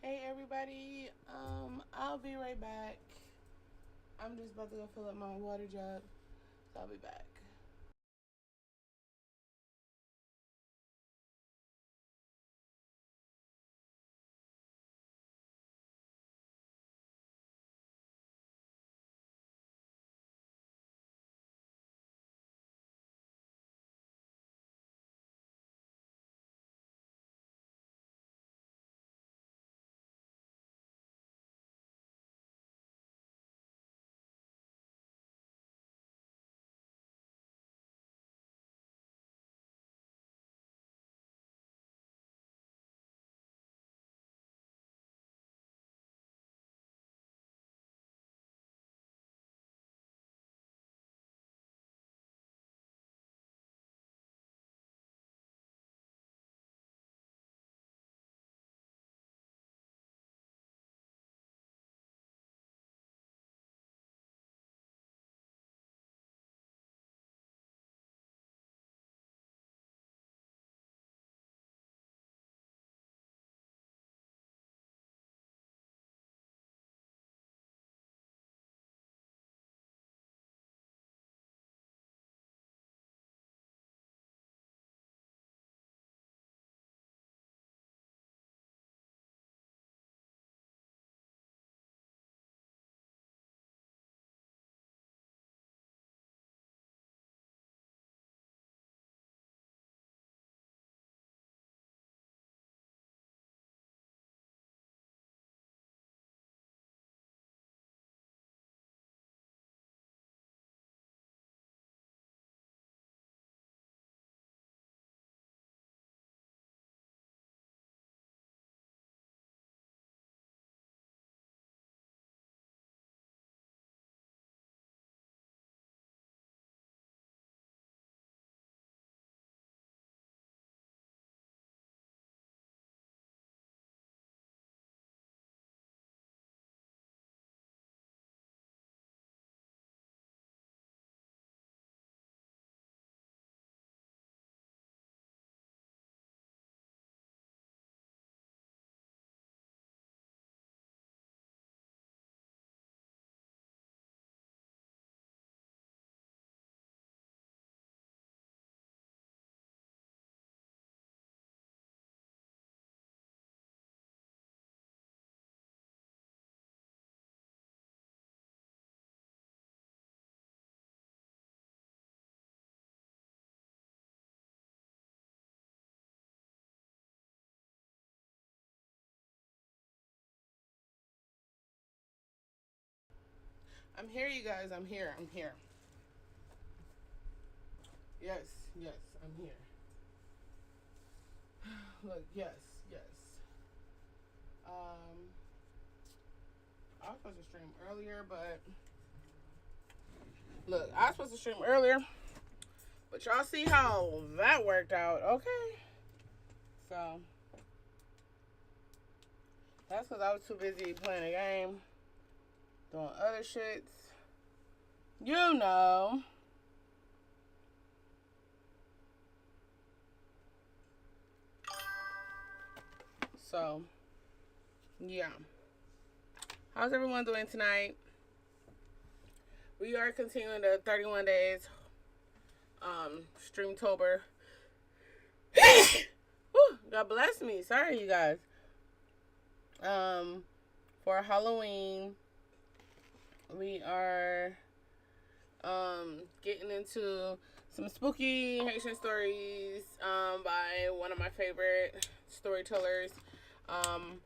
Hey everybody, I'll be right back. I'm just about to go fill up my water jug, so I'll be back. I'm here, you guys. I'm here. I'm here. Yes, yes, I'm here. Look, yes, yes. Um, I was supposed to stream earlier, but look, I was supposed to stream earlier, but y'all see how that worked out, okay? So that's because I was too busy playing a game, doing other shits. You know. So, yeah. How's everyone doing tonight? We are continuing the 31 days Streamtober. God bless me. Sorry, you guys. For Halloween, we are getting into some spooky Haitian stories by one of my favorite storytellers. Um,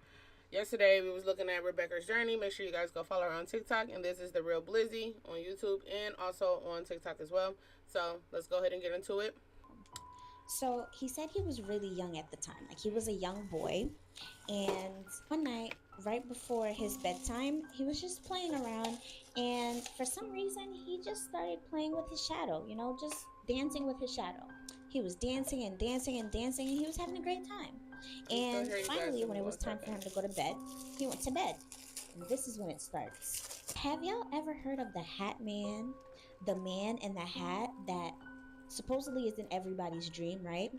Yesterday we was looking at Rebecca's journey. Make sure you guys go follow her on TikTok. And this is the Real Blizzy on YouTube and also on TikTok as well. So let's go ahead and get into it. So he said he was really young at the time, like he was a young boy. And one night, right before his bedtime, he was just playing around. And for some reason, he just started playing with his shadow, just dancing with his shadow. He was dancing and dancing and dancing, and he was having a great time. We still And hear you guys. finally, Give when me it one was time for second. him to go to bed, he went to bed. And this is when it starts. Have y'all ever heard of the Hat Man? The man in the hat that supposedly is in everybody's dream, right?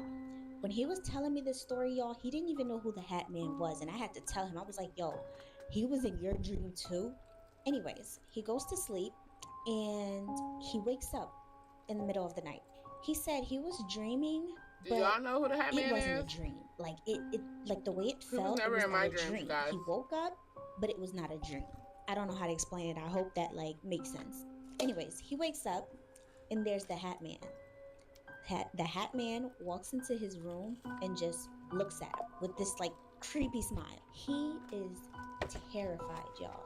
When he was telling me this story, y'all, he didn't even know who the Hat Man was. And I had to tell him, I was like, yo, he was in your dream too? Anyways, he goes to sleep and he wakes up in the middle of the night. He said he was dreaming, Do but y'all know who the Hat it Man wasn't a is? dream. Like like the way it He was felt, it never was in not my a dreams, dream. guys. He woke up, but it was not a dream. I don't know how to explain it. I hope that like makes sense. Anyways, he wakes up and there's the Hat Man. The Hat Man walks into his room and just looks at him with this like creepy smile. He is terrified, y'all.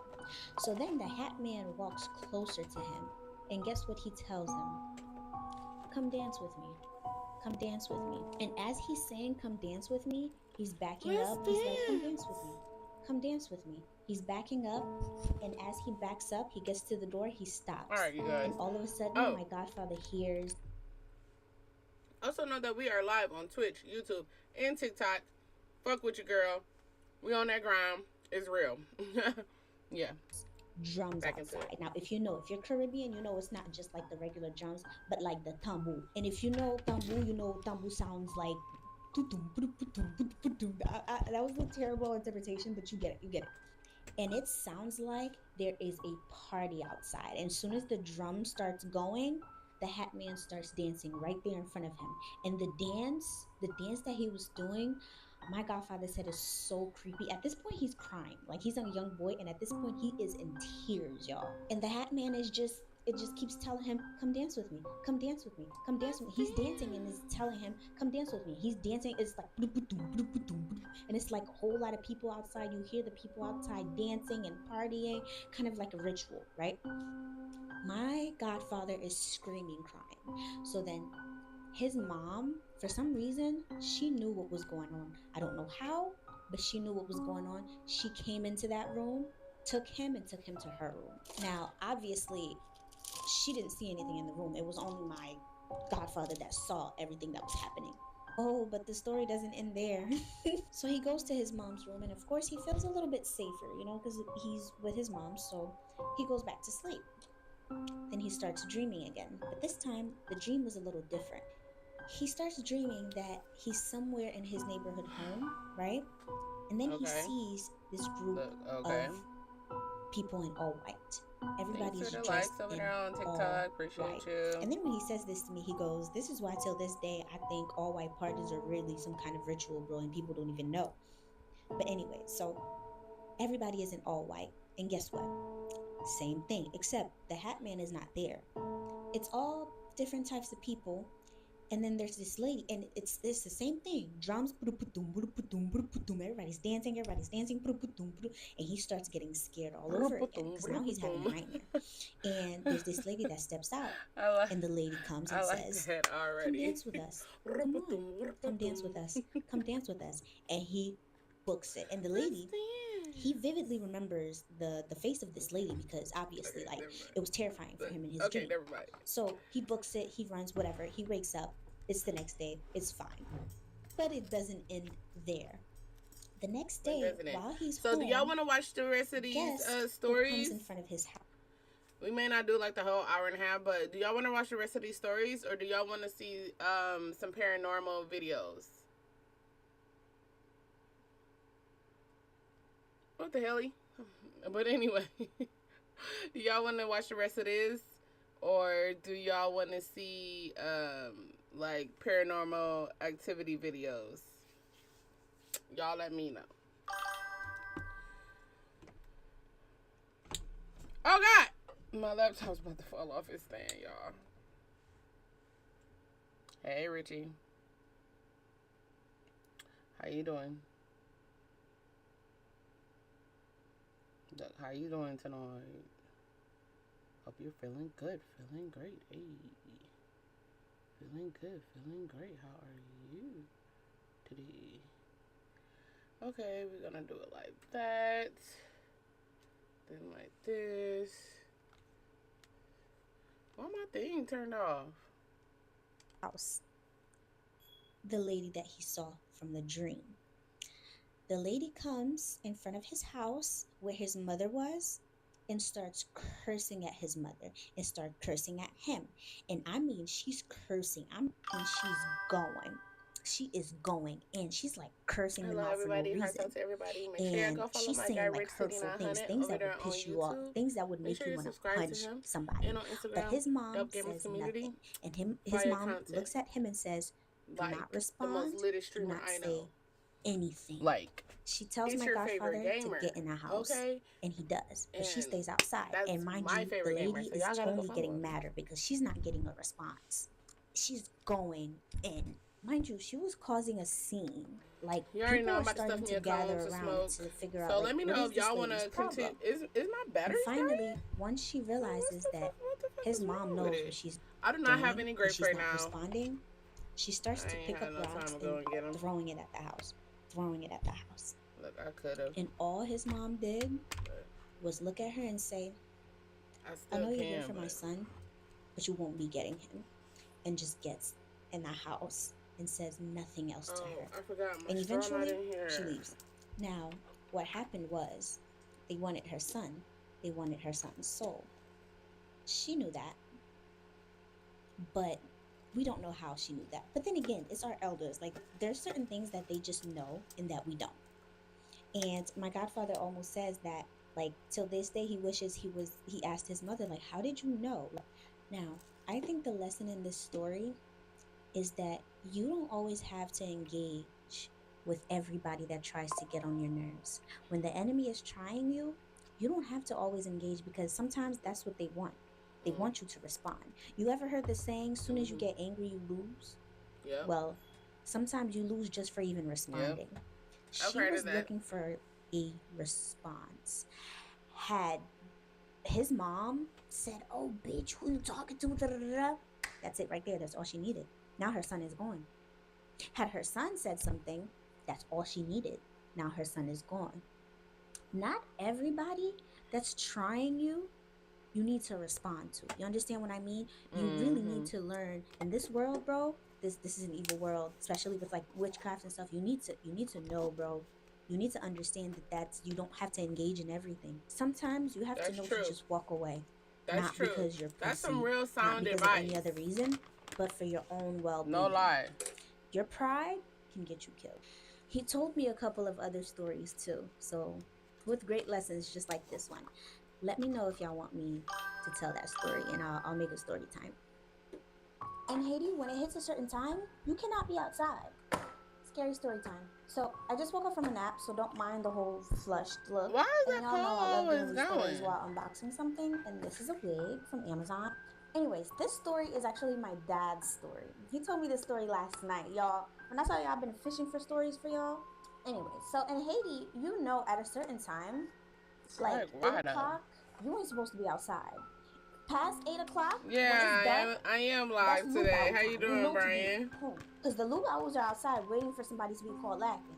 So then the Hat Man walks closer to him, and guess what he tells him? Come dance with me. Come dance with me. And as he's saying, come dance with me, he's backing Let's up. He's like, come dance dance. with me. Come dance with me. He's backing up. And as he backs up, he gets to the door, he stops. Alright, you guys. And all of a sudden, Oh, my godfather hears. also know that we are live on Twitch, YouTube, and TikTok. Fuck with your girl. We on that grind. It's real. Yeah. Drums Back into outside. it. Now, if you're Caribbean, you know it's not just like the regular drums, but like the tambu. And if you know tambu, you know tambu sounds like. That was a terrible interpretation, but you get it. You get it. And it sounds like there is a party outside. And as soon as the drum starts going, the Hat Man starts dancing right there in front of him. And the dance that he was doing, my godfather said is so creepy. At this point, he's crying. Like he's a young boy, and at this point, he is in tears, y'all. And the Hat Man is just it just keeps telling him, come dance with me, come dance with me, come dance with me. He's dancing and is telling him, come dance with me. He's dancing. It's like, and it's like a whole lot of people outside. You hear the people outside dancing and partying, kind of like a ritual, right? My godfather is screaming, crying. So then his mom, for some reason, she knew what was going on. I don't know how, but she knew what was going on. She came into that room, took him, and took him to her room. Now, obviously, she didn't see anything in the room. It was only my godfather that saw everything that was happening. Oh, but the story doesn't end there. So he goes to his mom's room, and of course, he feels a little bit safer, because he's with his mom, so he goes back to sleep. Then he starts dreaming again, but this time the dream was a little different. He starts dreaming that he's somewhere in his neighborhood home, right? And then he sees this group of people in all white. Everybody's Thanks for the dressed likes over in there on all TikTok. Appreciate white. you. And then when he says this to me, he goes, this is why till this day I think all white parties are really some kind of ritual, bro, and people don't even know. But anyway, so everybody is in all white. And guess what? Same thing, except the Hat Man is not there. It's all different types of people. And then there's this lady, and it's the same thing. Drums, everybody's dancing, and he starts getting scared all over again because now he's having a nightmare. And there's this lady that steps out, and the lady comes and says, "Come dance with us. Come on, come dance with us. Come dance with us." And he books it, and the lady. He vividly remembers the face of this lady because obviously it was terrifying for him in his dream. Never mind. So he books it, he runs, whatever. He wakes up. It's the next day. It's fine. But it doesn't end there. The next day, while he's home, do y'all want to watch the rest of these stories? Comes in front of his house. We may not do like the whole hour and a half, but do y'all want to watch the rest of these stories, or do y'all want to see some paranormal videos? What the hell? But anyway, do y'all want to watch the rest of this, or do y'all want to see like paranormal activity videos? Y'all let me know. Oh God, my laptop's about to fall off its stand, y'all. Hey Richie, how you doing? Look, how you doing tonight? Hope you're feeling good, feeling great. Hey, feeling good, feeling great. How are you today? Okay, we're gonna do it like that. Then like this. Why my thing turned off? House. The lady that he saw from the dream. The lady comes in front of his house where his mother was and starts cursing at his mother and starts cursing at him. And I mean, she's cursing. I mean, she's going. she is going in. She's like cursing them Hello, out for no everybody. Hearts reason. out to everybody. Make sure y'all And go follow she's my guy, saying like Rich City hurtful things, 900, things over that there would on piss you off, YouTube. things that would Make make sure you you want to subscribe to punch him. somebody. And on But Instagram, his mom Dope Gamers says Community. nothing. And his Fire mom content. looks at him and says, do not Like, the most respond, litty do streamer not I say know. anything. Like, She tells it's my your favorite godfather to gamer. get in the house, Okay? and he does, but she And stays outside. that's And mind my you, the favorite gamer. lady So is y'all gotta go totally follow getting him. madder because she's not getting a response. She's going in. Mind you, she was causing a scene. Like, You already people know I'm were about to stuff starting me to a cone gather to around smoke. to figure So out, let like, me what know is if this y'all want lady's to problem? continue. Is my battery And dying? finally, once she realizes that What the fuck his is mom wrong with knows it? what she's I do not have doing any and grapes she's right not now. responding, she starts I to ain't pick had up no time rocks to and go and get them. throwing it at the house. Throwing it at the house. Look, I could have. And all his mom did was look at her and say, I I still know you're here can, for my but son, but you won't be getting him. And just gets in the house and says nothing else to her. I forgot my And straw not eventually, in here. she leaves. Now, what happened was they wanted her son. They wanted her son's soul. She knew that, but we don't know how she knew that. But then again, it's our elders. Like, there's certain things that they just know and that we don't. And my godfather almost says that, like, till this day, he wishes he asked his mother, like, how did you know? Now, I think the lesson in this story is that you don't always have to engage with everybody that tries to get on your nerves. When the enemy is trying you, you don't have to always engage because sometimes that's what they want. They want you to respond. You ever heard the saying, soon as you get angry, you lose? Yep. Well, sometimes you lose just for even responding. I've She heard was of that. looking for a response. Had his mom said, oh, bitch, who you talking to? Da-da-da-da. That's it right there. That's all she needed. Now her son is gone. Had her son said something, that's all she needed. Now her son is gone. Not everybody that's trying you, you need to respond to. You understand what I mean? You really need to learn in this world, bro. This is an evil world, especially with like witchcraft and stuff. You need to know, bro. You need to understand that you don't have to engage in everything. Sometimes you have to know to just walk away. That's not true. Because you're pussy, that's some real not sound because advice. of any other reason, but for your own well-being. No lie. Your pride can get you killed. He told me a couple of other stories too. So with great lessons just like this one. Let me know if y'all want me to tell that story and I'll make a story time. In Haiti, when it hits a certain time, you cannot be outside. Scary story time. So I just woke up from a nap, so don't mind the whole flushed look. Why is and that y'all know I love doing always these stories going? while unboxing something, and this is a wig from Amazon. Anyways, this story is actually my dad's story. He told me this story last night, y'all. When I tell y'all I've been fishing for stories for y'all. Anyways, so in Haiti, you know at a certain time, like 8 o'clock, you ain't supposed to be outside. Past 8 o'clock, yeah, I am live today. How you doing, Brian? Because the lugauts are outside waiting for somebody to be called laughing.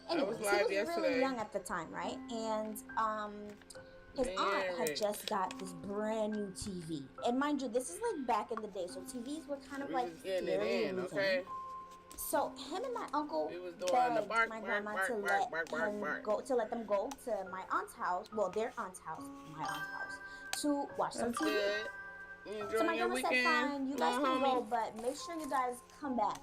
Anyways, I was live he was yesterday. really young at the time, right? And his aunt had just got this brand new TV. And mind you, this is like back in the day, so TVs were kind of like getting it in, okay? So him and my uncle begged my grandma to let them go to my aunt's house, well, their aunt's house, my aunt's house, to watch some TV. So my grandma said, fine, you guys can go, but make sure you guys come back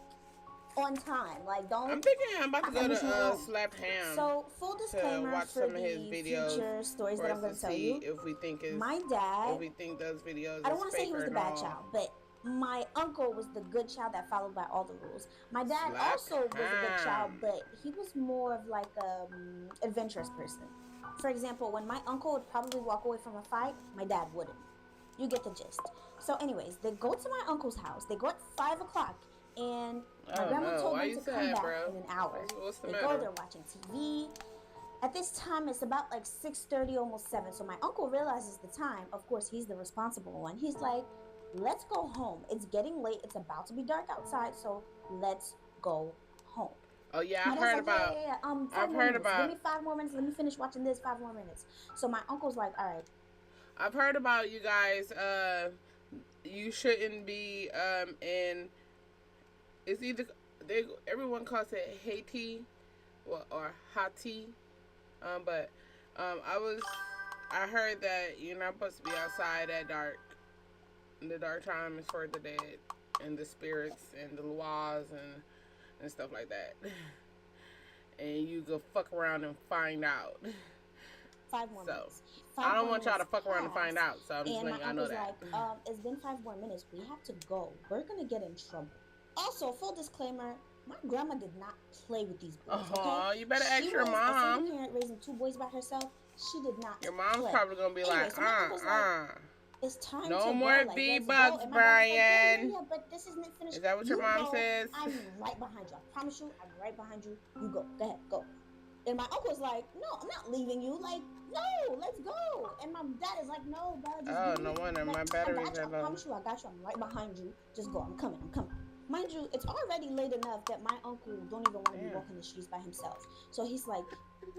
on time. Like, don't. I'm thinking I'm about to go to Slap Ham. So, full disclaimer watch for some of his videos, future stories that I'm going to tell you. If we think my dad, if we think those videos, I don't want to say he was the bad child, but my uncle was the good child that followed by all the rules. My dad also was a good child, but he was more of like an adventurous person. For example, when my uncle would probably walk away from a fight, my dad wouldn't. You get the gist. So anyways, they go to my uncle's house. They go at 5 o'clock, and my grandma told them to come back in an hour. They go, they're watching TV. At this time, it's about like 6:30, almost 7. So my uncle realizes the time. Of course, he's the responsible one. He's like, let's go home. It's getting late. It's about to be dark outside, so let's go home. Oh yeah, I've heard about. I've heard about. Give me 5 more minutes. Let me finish watching this. 5 more minutes. So my uncle's like, all right. I've heard about you guys. You shouldn't be in. It's either everyone calls it Haiti, or Haiti, but I heard that you're not supposed to be outside at dark. The dark time is for the dead and the spirits and the lois and and stuff like that. And you go fuck around and find out. 5 more So, minutes. I 5 don't more want y'all to minutes fuck around and find passed, out. So, I'm just and my letting y'all know uncle's that. like, it's been 5 more minutes. We have to go. We're gonna get in trouble. Also, full disclaimer, my grandma did not play with these boys, okay? Oh, you better ask She your was a single mom. parent raising 2 boys by herself. She did not Your mom's play. probably gonna be Anyway, like, so my uncle's like, it's time no to more go. Like, let's V-Bucks, go. And my dad's like, Brian. yeah, but this isn't finished. Is that what your You mom go. says? I'm right behind you. I promise you, I'm right behind you. You go. Go ahead, go. And my uncle's like, no, I'm not leaving you. Like, no, let's go. And my dad is like, no, bro, just Oh, do no it. wonder. Like, My I batteries got you. are I low. promise you, I got you. I'm right behind you. Just go. I'm coming. Mind you, it's already late enough that my uncle don't even want to be walking the streets by himself. So he's like,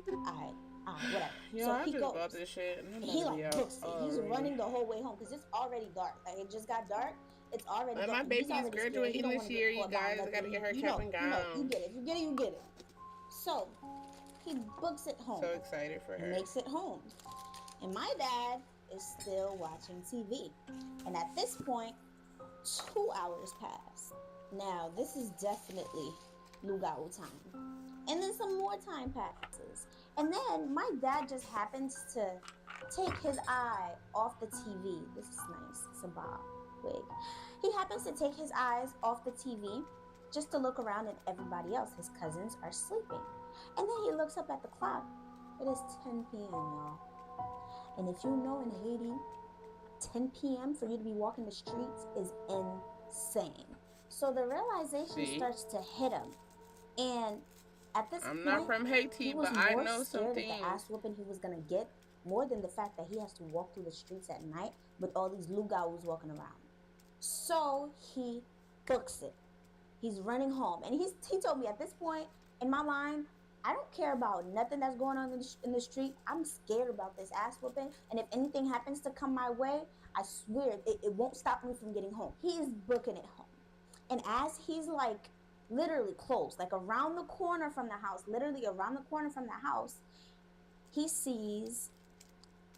all right, whatever. Yo, so I he just goes. bought this shit. And He like books it. He's running the whole way home because it's already dark. Like, it just got dark. It's already dark. My And he's baby's already scared. He graduating don't this want to year, get you caught by guys. I nothing. gotta get her You cap know, and gown. you get it. If you get it, you get it. So he books it home. So excited for her. Makes it home. And my dad is still watching TV. And at this point, 2 hours pass. Now, this is definitely Lugao time. And then some more time passes. And then my dad just happens to take his eye off the TV. This is nice. It's a bob wig. He happens to take his eyes off the TV just to look around, and everybody else, his cousins, are sleeping. And then he looks up at the clock. It is 10 p.m., y'all. And if you know, in Haiti, 10 p.m. for you to be walking the streets is insane. So the realization starts to hit him. And at this point, not from Haiti, but I know some things. The ass whooping he was gonna get, more than the fact that he has to walk through the streets at night with all these lugaos walking around. So he books it. He's running home, and he told me at this point in my mind, I don't care about nothing that's going on in the street. I'm scared about this ass whooping, and if anything happens to come my way, I swear it won't stop me from getting home. He is booking it home, and as he's like literally close, like around the corner from the house, he sees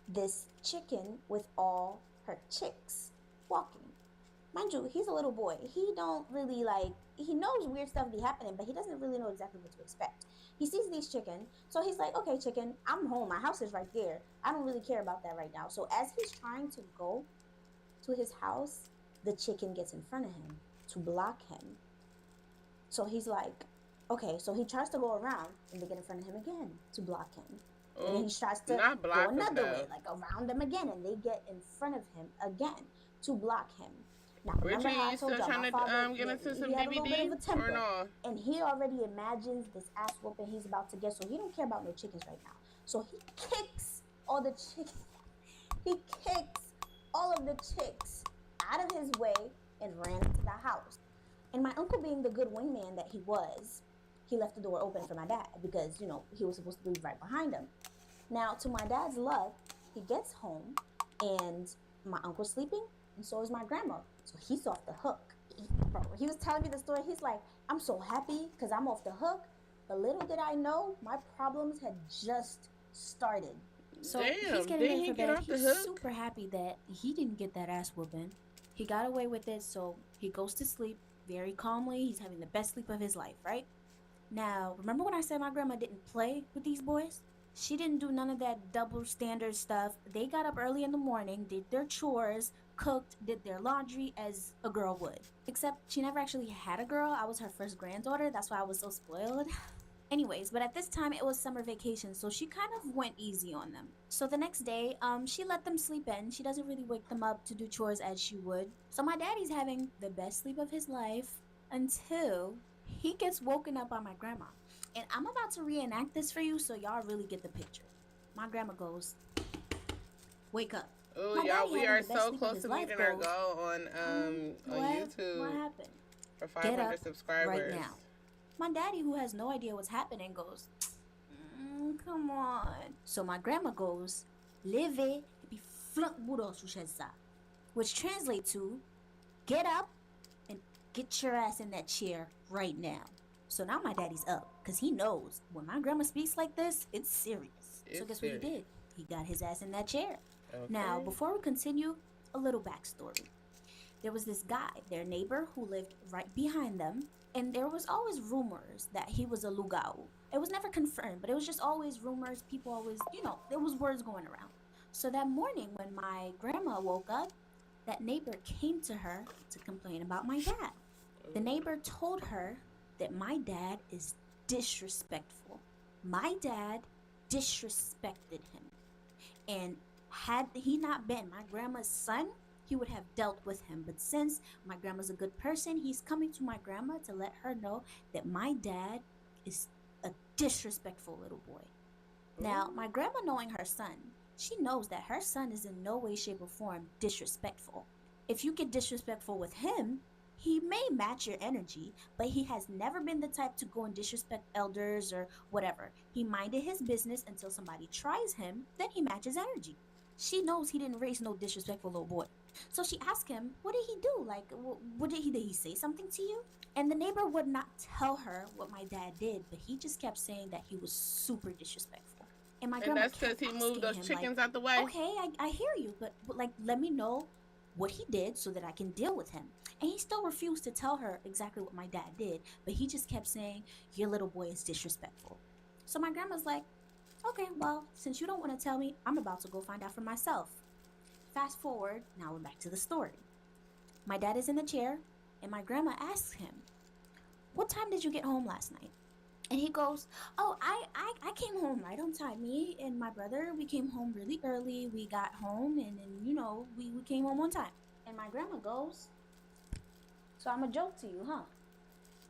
this chicken with all her chicks walking. Mind you, he's a little boy. He don't really he knows weird stuff be happening, but he doesn't really know exactly what to expect. He sees these chicken, so he's like, okay, chicken, I'm home. My house is right there. I don't really care about that right now. So as he's trying to go to his house, the chicken gets in front of him to block him. So he's like, okay, so he tries to go around, and they get in front of him again to block him. And then he tries to go another way, like around them again, and they get in front of him again to block him. Now, remember how I told y'all, my father, he had a little bit of a temper, and he already imagines this ass whooping he's about to get, so he don't care about no chickens right now. So he kicks all the chickens. He kicks all of the chicks out of his way and ran into the house. And my uncle, being the good wingman that he was, he left the door open for my dad because, he was supposed to be right behind him. Now, to my dad's luck, he gets home, and my uncle's sleeping, and so is my grandma. So he's off the hook. He was telling me the story. He's like, I'm so happy because I'm off the hook. But little did I know, my problems had just started. So he's getting ready for bed. He's super happy that he didn't get that ass whooping. He got away with it, so he goes to sleep very calmly. He's having the best sleep of his life, right? Now, remember when I said my grandma didn't play with these boys? She didn't do none of that double standard stuff. They got up early in the morning, did their chores, cooked, did their laundry as a girl would. Except she never actually had a girl. I was her first granddaughter. That's why I was so spoiled. Anyways, but at this time it was summer vacation, so she kind of went easy on them. So the next day, she let them sleep in. She doesn't really wake them up to do chores as she would. So my daddy's having the best sleep of his life until he gets woken up by my grandma. And I'm about to reenact this for you so y'all really get the picture. My grandma goes, wake up. Oh, y'all, we are so close to meeting our goal on YouTube. What happened? For 500 subscribers. Right now. My daddy, who has no idea what's happening, goes, come on. So my grandma goes, leve et puis flunk boudou sou chaise sa, which translates to, get up and get your ass in that chair right now. So now my daddy's up, because he knows when my grandma speaks like this, it's serious. So guess what he did? He got his ass in that chair. Okay. Now, before we continue, a little backstory. There was this guy, their neighbor, who lived right behind them, And there was always rumors that he was a lugao. It was never confirmed, but it was just always rumors. People always, there was words going around. So that morning when my grandma woke up, that neighbor came to her to complain about my dad. The neighbor told her that my dad is disrespectful. My dad disrespected him. And had he not been my grandma's son, he would have dealt with him. But since my grandma's a good person, he's coming to my grandma to let her know that my dad is a disrespectful little boy. Now, my grandma, knowing her son, she knows that her son is in no way, shape, or form disrespectful. If you get disrespectful with him, he may match your energy, but he has never been the type to go and disrespect elders or whatever. He minded his business until somebody tries him, then he matches energy. She knows he didn't raise no disrespectful little boy. So she asked him, what did he do? Like, what did he say something to you? And the neighbor would not tell her what my dad did, but he just kept saying that he was super disrespectful. And that's because he moved those chickens out the way? Okay, I hear you, but like, let me know what he did so that I can deal with him. And he still refused to tell her exactly what my dad did, but he just kept saying, your little boy is disrespectful. So my grandma's like, okay, well, since you don't want to tell me, I'm about to go find out for myself. Fast forward, now we're back to the story. My dad is in the chair, and my grandma asks him, what time did you get home last night? And he goes, oh, I came home right on time. Me and my brother, we came home really early. We got home, and we came home on time. And my grandma goes, so I'm a joke to you, huh?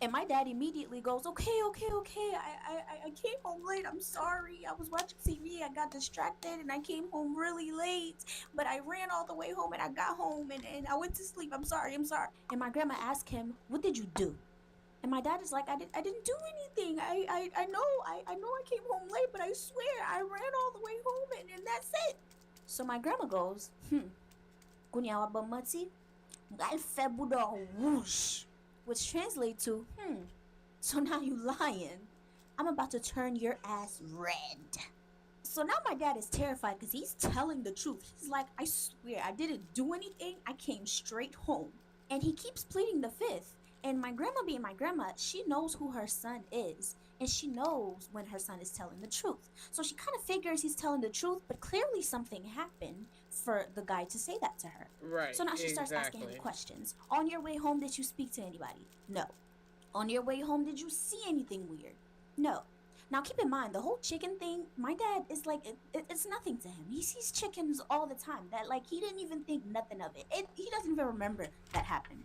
And my dad immediately goes, okay. I came home late. I'm sorry. I was watching TV. I got distracted, and I came home really late. But I ran all the way home, and I got home, and I went to sleep. I'm sorry. And my grandma asked him, what did you do? And my dad is like, I didn't do anything. I know I came home late, but I swear I ran all the way home, and that's it. So my grandma goes, kunyawa ba mati? Whoosh, which translates to, so now you lying. I'm about to turn your ass red. So now my dad is terrified because he's telling the truth. He's like, I swear I didn't do anything. I came straight home. And he keeps pleading the fifth. And my grandma, being my grandma, she knows who her son is. And she knows when her son is telling the truth. So she kind of figures he's telling the truth, but clearly something happened for the guy to say that to her. Right. So now she starts asking him questions. On your way home, did you speak to anybody? No. On your way home, did you see anything weird? No. Now keep in mind, the whole chicken thing, my dad is like, it's nothing to him. He sees chickens all the time. That, like, he didn't even think nothing of it. He doesn't even remember that happened.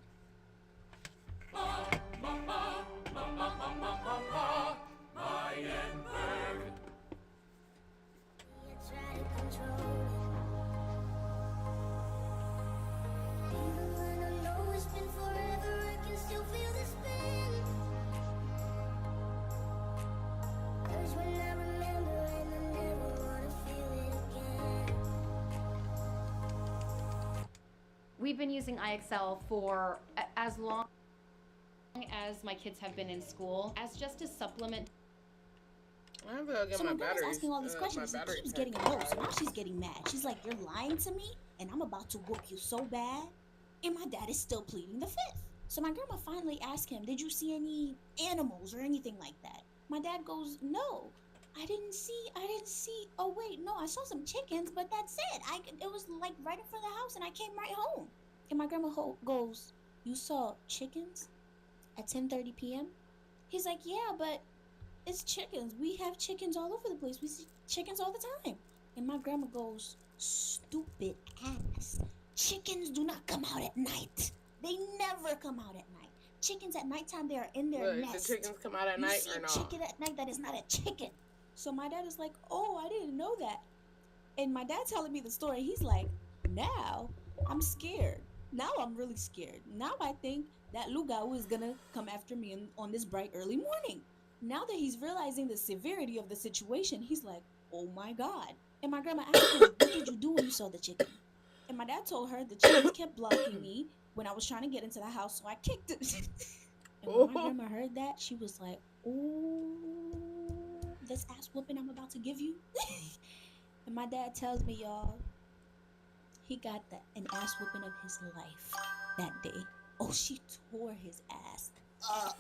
We've been using IXL for as long as my kids have been in school, as just a supplement. I have to go get so my grandma's batteries. asking all these questions. He keeps getting low, so now she's getting mad. She's like, you're lying to me, and I'm about to whoop you so bad. And my dad is still pleading the fifth. So my grandma finally asked him, did you see any animals or anything like that? My dad goes, no. I didn't see, oh wait, no, I saw some chickens, but that's it. It was like right in front of the house, and I came right home. And my grandma goes, you saw chickens at 10:30 p.m.? He's like, yeah, but it's chickens. We have chickens all over the place. We see chickens all the time. And my grandma goes, stupid ass. Chickens do not come out at night. They never come out at night. Chickens at nighttime, they are in their nest. The chickens come out at night or not? You see a chicken at night, that is not a chicken. So my dad is like, oh, I didn't know that. And my dad telling me the story, he's like, now I'm scared. Now I'm really scared. Now I think that Lugao is gonna come after me on this bright early morning. Now that he's realizing the severity of the situation, he's like, oh my God. And my grandma asked him, what did you do when you saw the chicken? And my dad told her the chickens kept blocking me when I was trying to get into the house, so I kicked it. And when my grandma heard that, she was like, oh, this ass whooping I'm about to give you. And my dad tells me, y'all, he got an ass whooping of his life that day. Oh, she tore his ass up.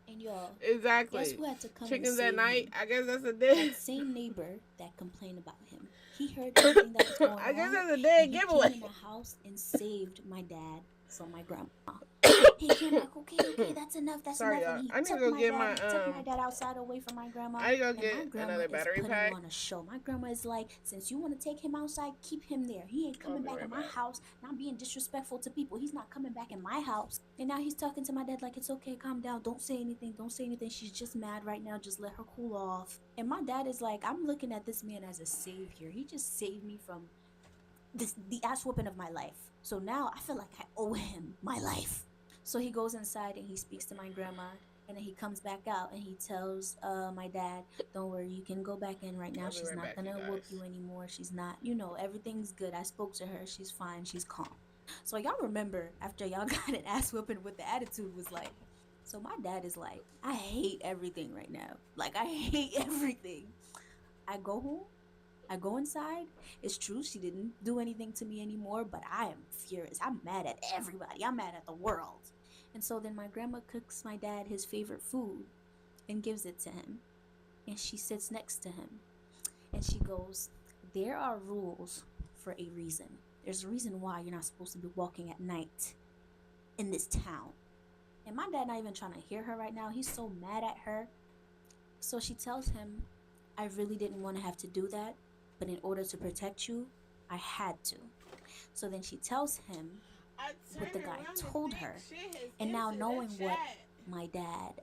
And y'all, exactly. guess who had to come Chickens and at save night. him? I guess that's a dead. That same neighbor that complained about him. He heard everything that was going I guess on. that's a dead And he giveaway. came in the house and saved my dad from my grandma. He came like, okay, that's enough. Sorry, And y'all. he I need to took go my get dad. my He took my dad outside away from my grandma. I need to go And get my grandma another is battery putting pack. on a show. My grandma is like, since you want to take him outside, keep him there. He ain't coming back in my house. Not being disrespectful to people. He's not coming back in my house. And now he's talking to my dad like, it's okay, calm down. Don't say anything. She's just mad right now. Just let her cool off. And my dad is like, I'm looking at this man as a savior. He just saved me from the ass whooping of my life. So now I feel like I owe him my life. So he goes inside and he speaks to my grandma, and then he comes back out and he tells my dad, don't worry, you can go back in right now. She's not gonna whoop you anymore. She's not, everything's good. I spoke to her. She's fine. She's calm. So y'all remember after y'all got an ass whooping, what the attitude was like. So my dad is like, I hate everything right now. Like, I hate everything. I go home. I go inside. It's true, she didn't do anything to me anymore, but I am furious. I'm mad at everybody. I'm mad at the world. And so then my grandma cooks my dad his favorite food and gives it to him. And she sits next to him. And she goes, there are rules for a reason. There's a reason why you're not supposed to be walking at night in this town. And my dad not even trying to hear her right now. He's so mad at her. So she tells him, I really didn't want to have to do that, but in order to protect you, I had to. So then she tells him what the guy told her. And now knowing what my dad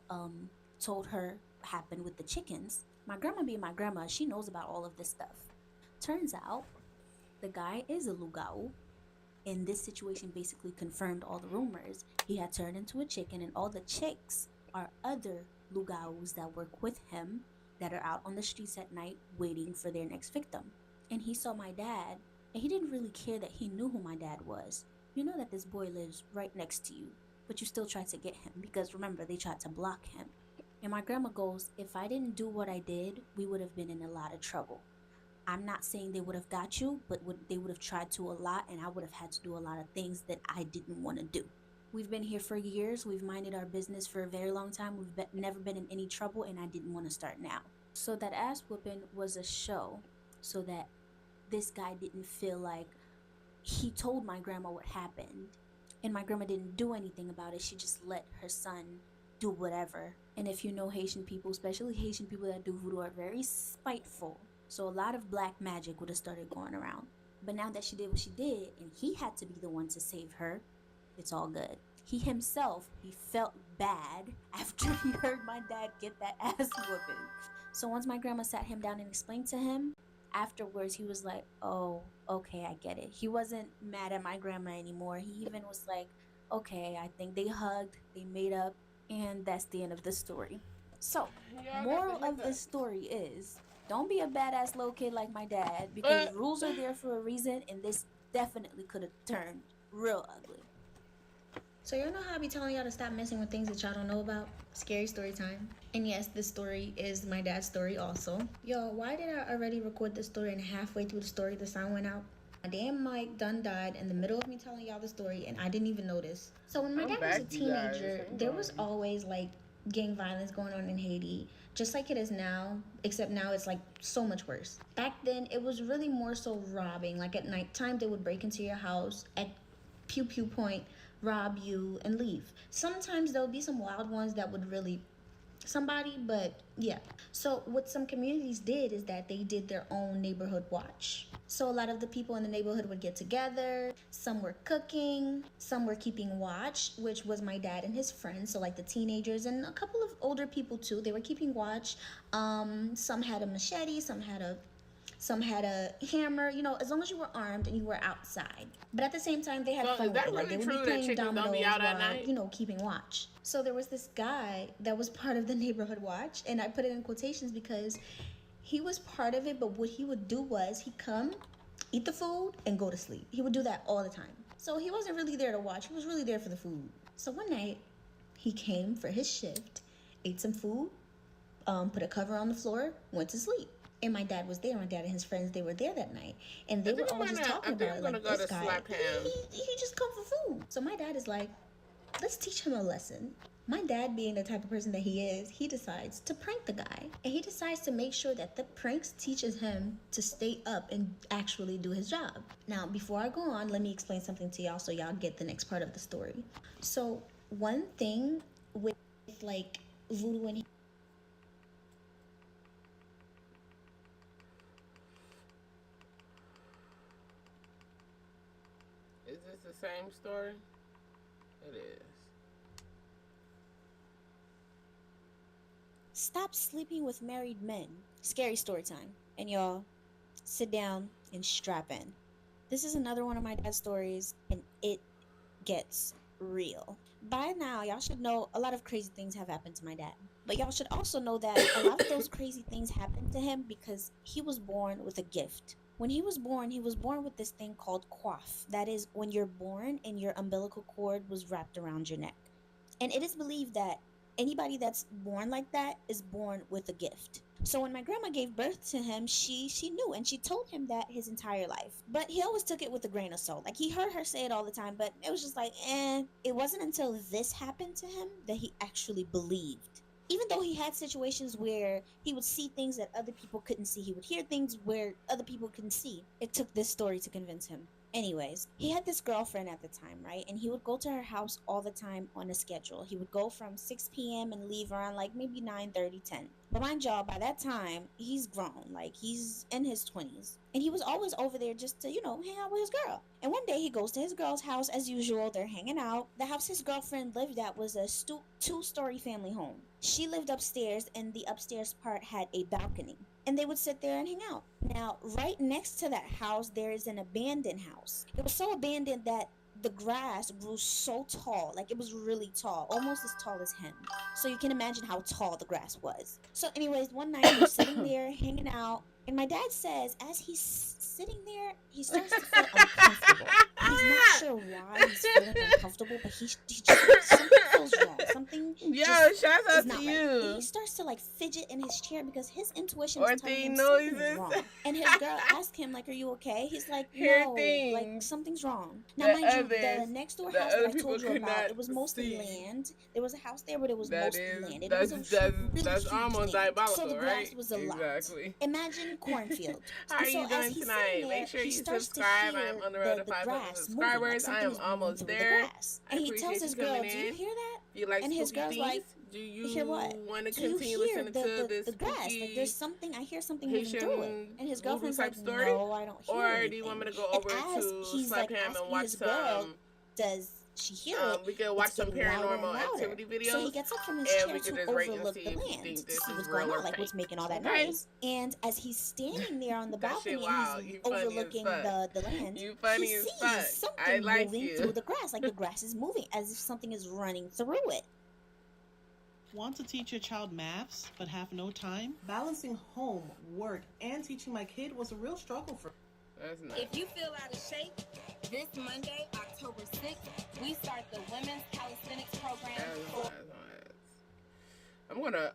told her happened with the chickens, my grandma being my grandma, she knows about all of this stuff. Turns out the guy is a lugao. And this situation basically confirmed all the rumors. He had turned into a chicken, and all the chicks are other lugaos that work with him that are out on the streets at night waiting for their next victim. And he saw my dad, and he didn't really care that he knew who my dad was. You know that this boy lives right next to you, but you still tried to get him because remember, they tried to block him. And my grandma goes, if I didn't do what I did, we would have been in a lot of trouble. I'm not saying they would have got you, but they would have tried to a lot, and I would have had to do a lot of things that I didn't want to do. We've been here for years. We've minded our business for a very long time. We've never been in any trouble, and I didn't want to start now. So that ass whooping was a show so that this guy didn't feel like he told my grandma what happened, and my grandma didn't do anything about it. She just let her son do whatever. And if you know Haitian people, especially Haitian people that do voodoo, are very spiteful. So a lot of black magic would have started going around. But now that she did what she did, and he had to be the one to save her, it's all good. He himself, he felt bad after he heard my dad get that ass whooping. So once my grandma sat him down and explained to him, afterwards he was like, oh, okay, I get it. He wasn't mad at my grandma anymore. He even was like, okay, I think they hugged, they made up, and that's the end of the story. So, moral of the story is, don't be a badass little kid like my dad, because rules are there for a reason, and this definitely could have turned real ugly. So y'all know how I be telling y'all to stop messing with things that y'all don't know about? Scary story time. And yes, this story is my dad's story also. Yo, why did I already record this story and halfway through the story the sound went out? My damn mic done died in the middle of me telling y'all the story, and I didn't even notice. So when my dad was a teenager, there was always like gang violence going on in Haiti, just like it is now, except now it's like so much worse. Back then, it was really more so robbing. Like at nighttime, they would break into your house at pew pew point, rob you, and leave. Sometimes there'll be some wild ones that would really somebody, but yeah. So what some communities did is that they did their own neighborhood watch. So a lot of the people in the neighborhood would get together. Some were cooking, some were keeping watch, which was my dad and his friends, so like the teenagers and a couple of older people too. They were keeping watch. Some had a machete, some had a hammer, as long as you were armed and you were outside. But at the same time, they had fun with it. Like, they would be playing dominoes while, keeping watch. So there was this guy that was part of the neighborhood watch, and I put it in quotations because he was part of it, but what he would do was he'd come, eat the food, and go to sleep. He would do that all the time. So he wasn't really there to watch. He was really there for the food. So one night, he came for his shift, ate some food, put a cover on the floor, went to sleep. And my dad was there. My dad and his friends, they were there that night. And they were all just talking about it. Like, this guy, he just come for food. So my dad is like, let's teach him a lesson. My dad, being the type of person that he is, he decides to prank the guy. And he decides to make sure that the pranks teaches him to stay up and actually do his job. Now, before I go on, let me explain something to y'all so y'all get the next part of the story. So, one thing with like voodoo and Is this the same story? It is. Stop sleeping with married men. Scary story time. And y'all, sit down and strap in. This is another one of my dad's stories, and it gets real. By now, y'all should know a lot of crazy things have happened to my dad. But y'all should also know that a lot of those crazy things happened to him because he was born with a gift. When he was born with this thing called coif. That is when you're born and your umbilical cord was wrapped around your neck. And it is believed that anybody that's born like that is born with a gift. So when my grandma gave birth to him, she knew, and she told him that his entire life. But he always took it with a grain of salt. Like, he heard her say it all the time, but it was just like, It wasn't until this happened to him that he actually believed. Even though he had situations where he would see things that other people couldn't see, he would hear things where other people couldn't see. It took this story to convince him. Anyways, he had this girlfriend at the time, right? And he would go to her house all the time on a schedule. He would go from 6 p.m. and leave around like maybe 9:30, 10. But mind y'all, by that time, he's grown. Like, he's in his 20s. And he was always over there just to, hang out with his girl. And one day he goes to his girl's house as usual. They're hanging out. The house his girlfriend lived at was a two-story family home. She lived upstairs, and the upstairs part had a balcony. And they would sit there and hang out. Now, right next to that house, there is an abandoned house. It was so abandoned that the grass grew so tall, like it was really tall, almost as tall as him. So you can imagine how tall the grass was. So anyways, one night they're sitting there hanging out, and my dad says as he's sitting there, he starts to feel uncomfortable. He's not sure why he's feeling uncomfortable, but he just, something feels wrong. Something just shout out is not to you. right. And he starts to like fidget in his chair because his intuition Or is telling him noises. something's wrong. And his girl asked him like, "Are you okay?" He's like, Hear "No, things like something's wrong." Now, that mind you, others- the next door that house that other I told people you could about, not it was mostly see. land. There was a house there, but it was That mostly is- land. And that's- it was that's- really that's huge almost land. diabolical, So the grass right? was a lot. Exactly. Imagine cornfield. How are And so you as doing he's tonight? sitting there, Make sure he you starts subscribe. to I hear am on the road to the 500 grass moving, like subscribers. I something am is moving almost through the there. grass. I And he tells appreciate his you girl, coming "Do you in. hear that?" Do you like And his spooky girl's things? like, Do you "Hear what? want to Do you continue hear listening to this the grass? Like, spooky there's something, I hear something moving Haitian through it." And his voodoo girlfriend's type like, story? "No, I don't hear Or anything." do you want me to go And over as to he's Slap like Ham and asking watch his girl, some? does she hear it? We could watch It's some getting louder and paranormal louder. activity videos. So he gets up from his and chair we could to just rate and overlook see the if you land think to this see is what's real going or on, like what's fake. making all that Okay? noise. And as he's standing there on the That shit balcony wild. and You he's funny as overlooking fuck. the land, You funny he as sees fuck. something I like moving you. through the grass, like the grass is moving, as if something is running through it. Want to teach your child maths but have no time? Balancing home, work, and teaching my kid was a real struggle for me. That's nice. If you feel out of shape, this Monday, October 6th, we start the Women's Calisthenics Program. I'm gonna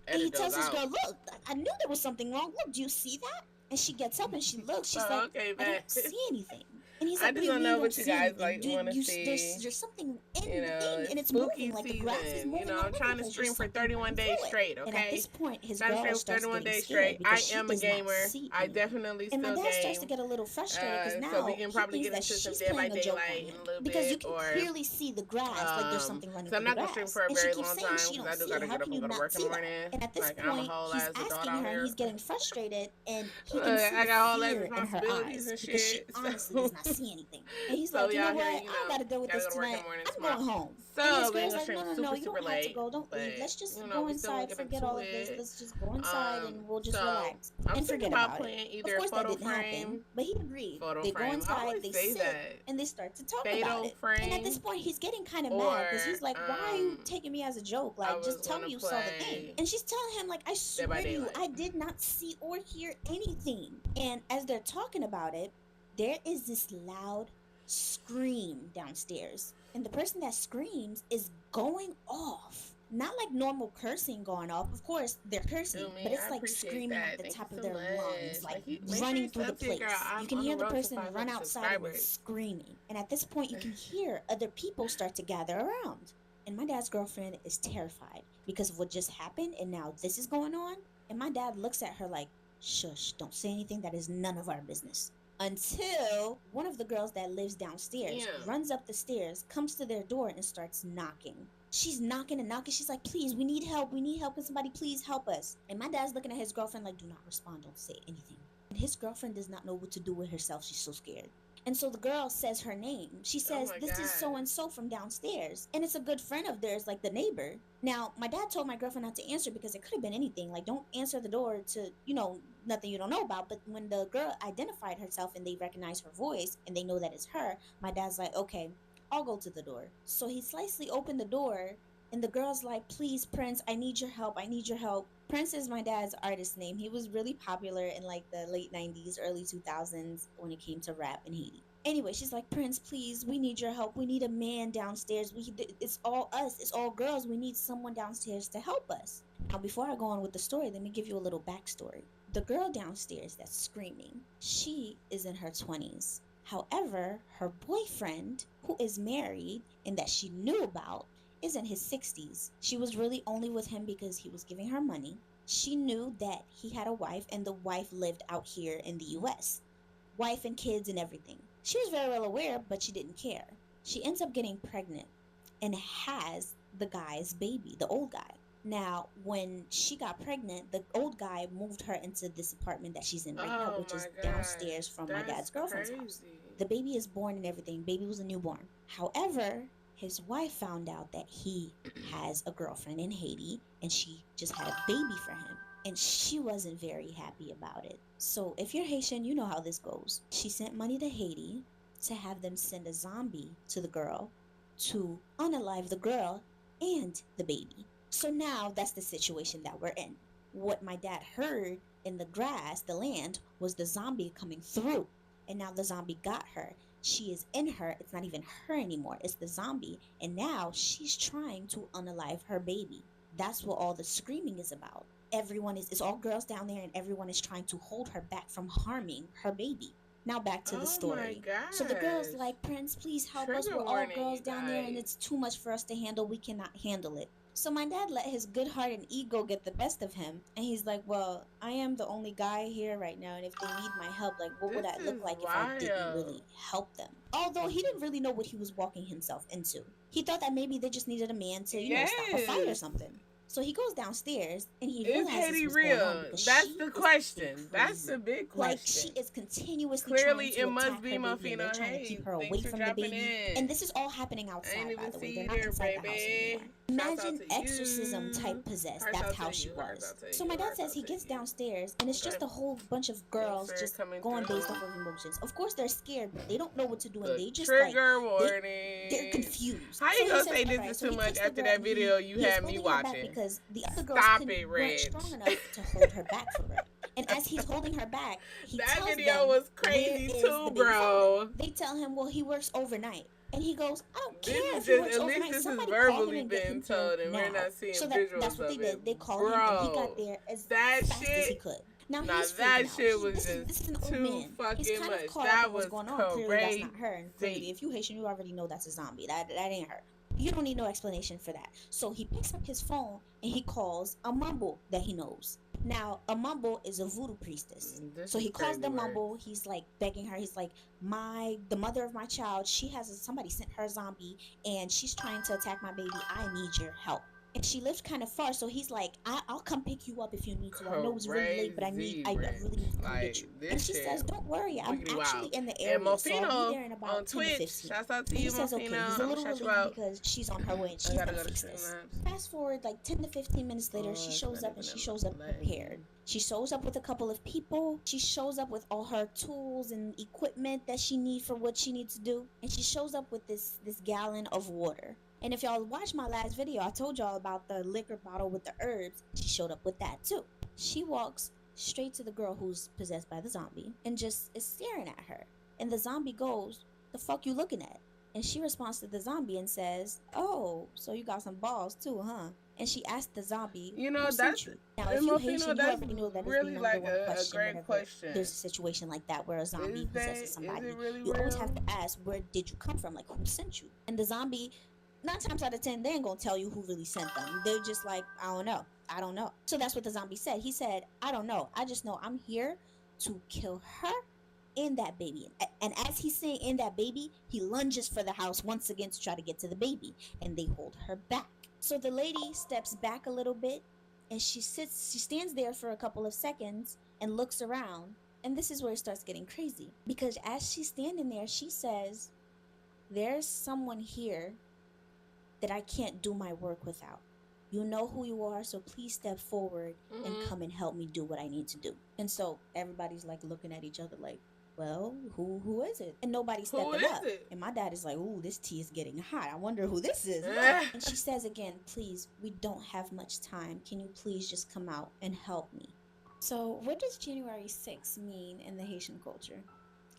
And he edit tells those his out. girl, "Look, I knew there was something wrong. Look, do you see that?" And she gets up and she looks. She's Oh, like, okay, "I man. don't see anything." And he's I like, just "What don't do you know mean what you you don't see guys, anything? like, wanna see. There's something in You the know, thing, and it's spooky moving, like the grass is season. moving. You know, all I'm trying to over the place. stream There's for something 31 running days through it." straight, And at okay? this point, his Trying to girl stream for starts 31 getting days scared straight. I because she am a does not gamer. see I anything. definitely And my still dad starts to game. get a little frustrated because now So we can probably he get thinks that into some she's Dead by playing a joke Daylight on in a him little because you bit, can or clearly see the grass, like there's something running so I'm through not the gonna stream grass. for a And she very keeps long saying time she because don't I do see gotta it. How get up can and you go to not work in see the that? morning. And at this Like I'm a point, whole he's ass adult asking out her, here. he's getting frustrated, and he can see I got all the that fear in her responsibilities eyes and because she shit. honestly So, does not see anything. And he's so like, "You know y'all what? here, I don't gotta deal with gotta this go to work in the tonight. morning I'm tomorrow. going home." So And his we're girl's gonna like, stream "No, super, you super don't have to late. go. Don't But leave. Let's just you know, go we still gonna inside, get forget into all of this. it. Let's just go inside and we'll just So relax I'm and thinking forget about about it." playing Of either course, that photo didn't happen, frame. but he agreed. Photo They go frame. I inside, always they say sit, that. and they start to talk Photo about it. And at this frame. point, he's getting kind of Or mad because he's like, "Why are you taking me as a joke? I Like, was just tell gonna me you saw the thing." play And she's telling him, like, "I Dead by swear to you, Daylight. I did not see or hear anything." And as they're talking about it, there is this loud scream downstairs. And the person that screams is going off. not like normal cursing going off. Of course, they're cursing, but it's like screaming at the top of their lungs, like running through the place. You can hear the person run outside and screaming. And at this point, you can hear other people start to gather around. And my dad's girlfriend is terrified because of what just happened, and now this is going on. And my dad looks at her like, shush, don't say anything, that is none of our business. Until one of the girls that lives downstairs runs up the stairs, comes to their door, and starts knocking. She's knocking and knocking. She's like, please, we need help. We need help. Can somebody please help us? And my dad's looking at his girlfriend like, do not respond. Don't say anything. And his girlfriend does not know what to do with herself. She's so scared. And so the girl says her name. She says, this is so-and-so from downstairs. And it's a good friend of theirs, like the neighbor. Now, my dad told my girlfriend not to answer because it could have been anything. Like, don't answer the door to, nothing you don't know about. But when the girl identified herself and they recognize her voice and they know that it's her, my dad's like, okay, I'll go to the door. So he slightly opened the door, and the girl's like, please, Prince, I need your help. I need your help. Prince is my dad's artist name. He was really popular in like the late 90s, early 2000s when it came to rap in Haiti. Anyway, she's like, Prince, please, we need your help. We need a man downstairs. It's all us. It's all girls. We need someone downstairs to help us. Now, before I go on with the story, let me give you a little backstory. The girl downstairs that's screaming, she is in her 20s. However, her boyfriend, who is married and that she knew about, is in his 60s. She was really only with him because he was giving her money. She knew that he had a wife, and the wife lived out here in the US. Wife and kids and everything. She was very well aware, but she didn't care. She ends up getting pregnant and has the guy's baby, the old guy. Now, when she got pregnant, the old guy moved her into this apartment that she's in right now, which is downstairs from my dad's girlfriend's house. The baby is born and everything. Baby was a newborn. However, his wife found out that he has a girlfriend in Haiti, and she just had a baby for him. And she wasn't very happy about it. So if you're Haitian, you know how this goes. She sent money to Haiti to have them send a zombie to the girl to unalive the girl and the baby. So now that's the situation that we're in. What my dad heard in the grass, the land, was the zombie coming through. And now the zombie got her. She is in her. It's not even her anymore. It's the zombie. And now she's trying to unalive her baby. That's what all the screaming is about. It's all girls down there, and everyone is trying to hold her back from harming her baby. Now back to the story. So the girl's like, Prince, please help us. We're all girls down there, and it's too much for us to handle. We cannot handle it. So my dad let his good heart and ego get the best of him, and he's like, well, I am the only guy here right now, and if they need my help, like, what would that look like if I didn't really help them? Although he didn't really know what he was walking himself into. He thought that maybe they just needed a man to, stop a fight or something. So he goes downstairs and he realizes Haiti what's real? going on because That's the question. That's the big question. Like, she is continuously clearly trying to it must attack be her my baby, and they're trying to keep her away from the baby. And this is all happening outside, by the way. They're not inside the house anymore. Imagine exorcism type possessed. That's how she was. So my dad says he gets downstairs and it's just a whole bunch of girls just going based off of emotions. Of course they're scared, but they don't know what to do, and they just trigger warning. They're confused. How you gonna say this is too much after that video you had me watching? Because the other girls weren't strong enough to hold her back for her. And as he's holding her back, that video was crazy too, bro. They tell him, well, he works overnight. And he goes, I don't care if he works overnight. At least this is Somebody verbally being told, and we're not seeing visuals that's what they did. They called him, and he got there as fast as he could. Now that shit was just too fucking much. That was going on. Clearly, that's not her. And clearly, if you Haitian, you already know that's a zombie. That ain't her. You don't need no explanation for that. So he picks up his phone and he calls a mumble that he knows. Now, a mumble is a voodoo priestess. So he calls the mumble. He's like begging her. He's like, the mother of my child, somebody sent her a zombie and she's trying to attack my baby. I need your help. And she lives kind of far, so he's like, I'll come pick you up if you need to. I know it's really late, but I really need to come get you. And she says, don't worry, I'm actually in the area, so I'll be there in about 10 to 15. Shouts out to you, he says, okay, he's a little relieved because she's on her way and she's going to fix this. Fast forward like 10 to 15 minutes later, she shows up, and she shows up prepared. She shows up with a couple of people. She shows up with all her tools and equipment that she needs for what she needs to do. And she shows up with this gallon of water. And if y'all watched my last video, I told y'all about the liquor bottle with the herbs. She showed up with that too. She walks straight to the girl who's possessed by the zombie and just is staring at her. And the zombie goes, the fuck you looking at? And she responds to the zombie and says, "Oh, so you got some balls too, huh?" And she asked the zombie, You know, "Who that's sent you?" Now, if you Haitian, you that's already know that is the really number like one a question great whenever question. there's a situation like that where a zombie possesses Is somebody. it really You always have real? to ask, where did you come from? Like, who sent you? And the zombie, 9 times out of 10, they ain't gonna tell you who really sent them. They're just like, "I don't know. I don't know." So that's what the zombie said. He said, "I don't know. I just know I'm here to kill her and that baby." And as he's saying "in that baby," he lunges for the house once again to try to get to the baby, and they hold her back. So the lady steps back a little bit, and she stands there for a couple of seconds and looks around. And this is where it starts getting crazy, because as she's standing there, she says, "There's someone here that I can't do my work without. You know who you are, so please step forward and come and help me do what I need to do." And so everybody's like looking at each other like, "Well, who is it?" And nobody's stepping up. And my dad is like, "Ooh, this tea is getting hot. I wonder who this is." And she says again, "Please, we don't have much time. Can you please just come out and help me?" So what does January 6th mean in the Haitian culture?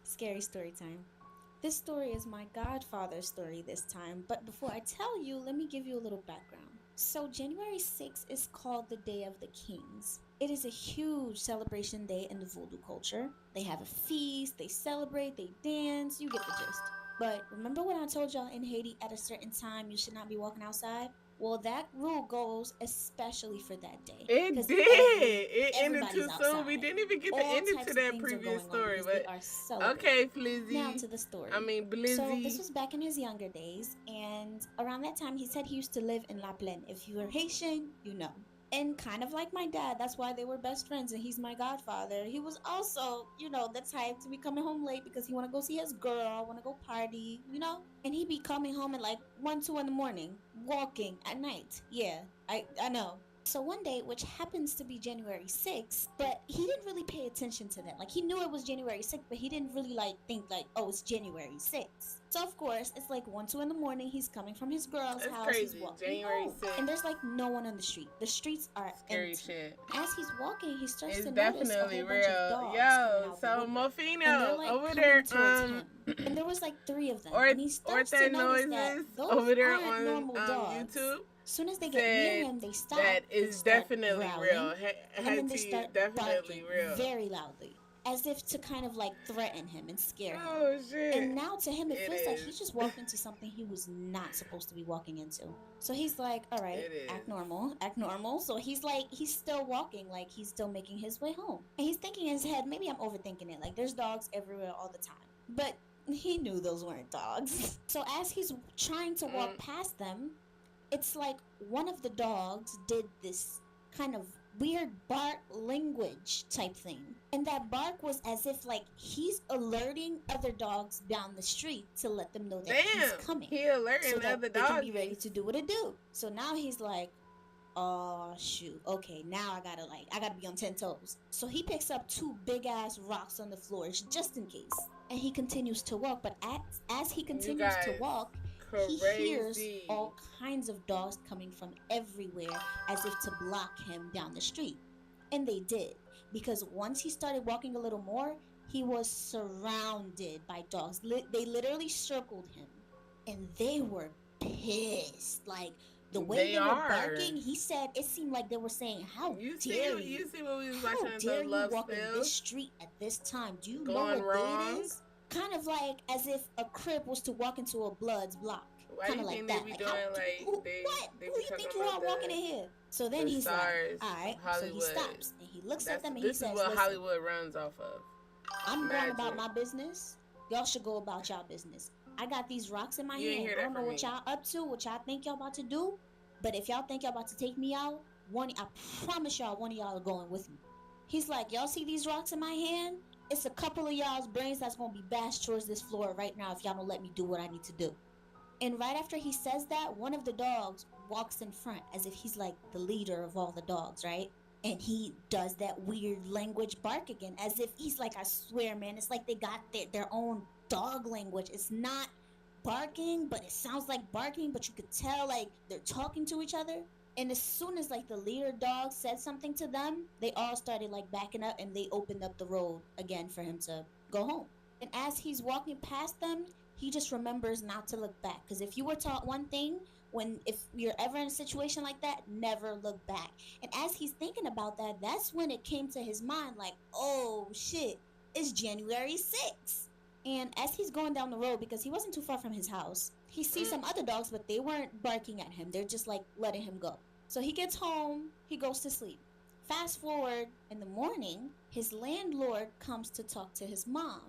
Scary story time. This story is my godfather's story this time, but before I tell you, let me give you a little background. So January 6th is called the Day of the Kings. It is a huge celebration day in the voodoo culture. They have a feast, they celebrate, they dance, you get the gist. But remember when I told y'all in Haiti at a certain time you should not be walking outside? Well, that rule goes especially for that day. It did. It ended too soon. We didn't even get the ending to that previous story. But okay, Flizzy. Now to the story. I mean, Blizzy. So this was back in his younger days, and around that time he said he used to live in La Plaine. If you were Haitian, you know. And kind of like my dad, that's why they were best friends, and he's my godfather. He was also, the type to be coming home late because he want to go see his girl, want to go party, And he'd be coming home at like 1, 2 in the morning, walking at night. Yeah, I know. So one day, which happens to be January 6th, but he didn't really pay attention to that. Like, he knew it was January 6th, but he didn't really, think, oh, it's January 6th. So, of course, it's like 1, 2 in the morning. He's coming from his girl's house. Crazy. He's walking January home. 6th. And there's, no one on the street. The streets are scary empty. shit. As he's walking, he starts it's to notice a whole definitely bunch of dogs coming out so Mofino over there, him. And there was 3 of them. or and he starts to notice that those over there aren't on normal dogs. YouTube. As soon as they get near him, they stop. That is definitely growling, real. And then they start definitely barking real. very loudly, as if to kind of threaten him and scare him. Oh shit! And now to him, it feels like he just walked into something he was not supposed to be walking into. So he's like, "All right, act normal, act normal." So he's still walking, he's still making his way home, and he's thinking in his head, maybe I'm overthinking it. There's dogs everywhere all the time, but he knew those weren't dogs. So as he's trying to walk past them, it's like one of the dogs did this kind of weird bark language type thing. And that bark was as if he's alerting other dogs down the street to let them know that he's coming. He alerting so that other they dogs. can be ready to do what it do. So now he's like, "Oh shoot, okay, now I gotta be on 10 toes." So he picks up 2 big ass rocks on the floor just in case. And he continues to walk, but as he continues to walk, he hears all kinds of dogs coming from everywhere as if to block him down the street. And they did, because once he started walking a little more, he was surrounded by dogs. They literally circled him, and they were pissed. The way they were barking, he said it seemed like they were saying, "How dare you? You see what we was How watching dare the you Love walk in Spills? this street at this time? Do you know Going what wrong? day it is?" Kind of as if a Crip was to walk into a Bloods block. Why Kind do of you think that. they be doing Who they do be you think talking you are about walking in here? So then the he's stars like, "All right." of Hollywood. So he stops and he looks at them and he This says, is what "Listen, Hollywood runs off of. I'm going Magic. about my business. Y'all should go about y'all business. I got these rocks in my You ain't hand. hear I that don't know from what me. y'all up to, what y'all think y'all about to do. But if y'all think y'all about to take me out, I promise y'all one of y'all are going with me." He's like, "Y'all see these rocks in my hand? It's a couple of y'all's brains that's going to be bashed towards this floor right now if y'all don't let me do what I need to do." And right after he says that, one of the dogs walks in front as if he's the leader of all the dogs, right? And he does that weird language bark again, as if he's like, "I swear, man, it's like they got their own dog language. It's not barking, but it sounds like barking, but you could tell they're talking to each other." And as soon as the leader dog said something to them, they all started backing up, and they opened up the road again for him to go home. And as he's walking past them, he just remembers not to look back. Because if you were taught one thing, if you're ever in a situation like that, never look back. And as he's thinking about that, that's when it came to his mind, like, oh shit, it's January 6th. And as he's going down the road, because he wasn't too far from his house, he sees some other dogs, but they weren't barking at him. They're just like letting him go. So he gets home, he goes to sleep. Fast forward, in the morning, his landlord comes to talk to his mom,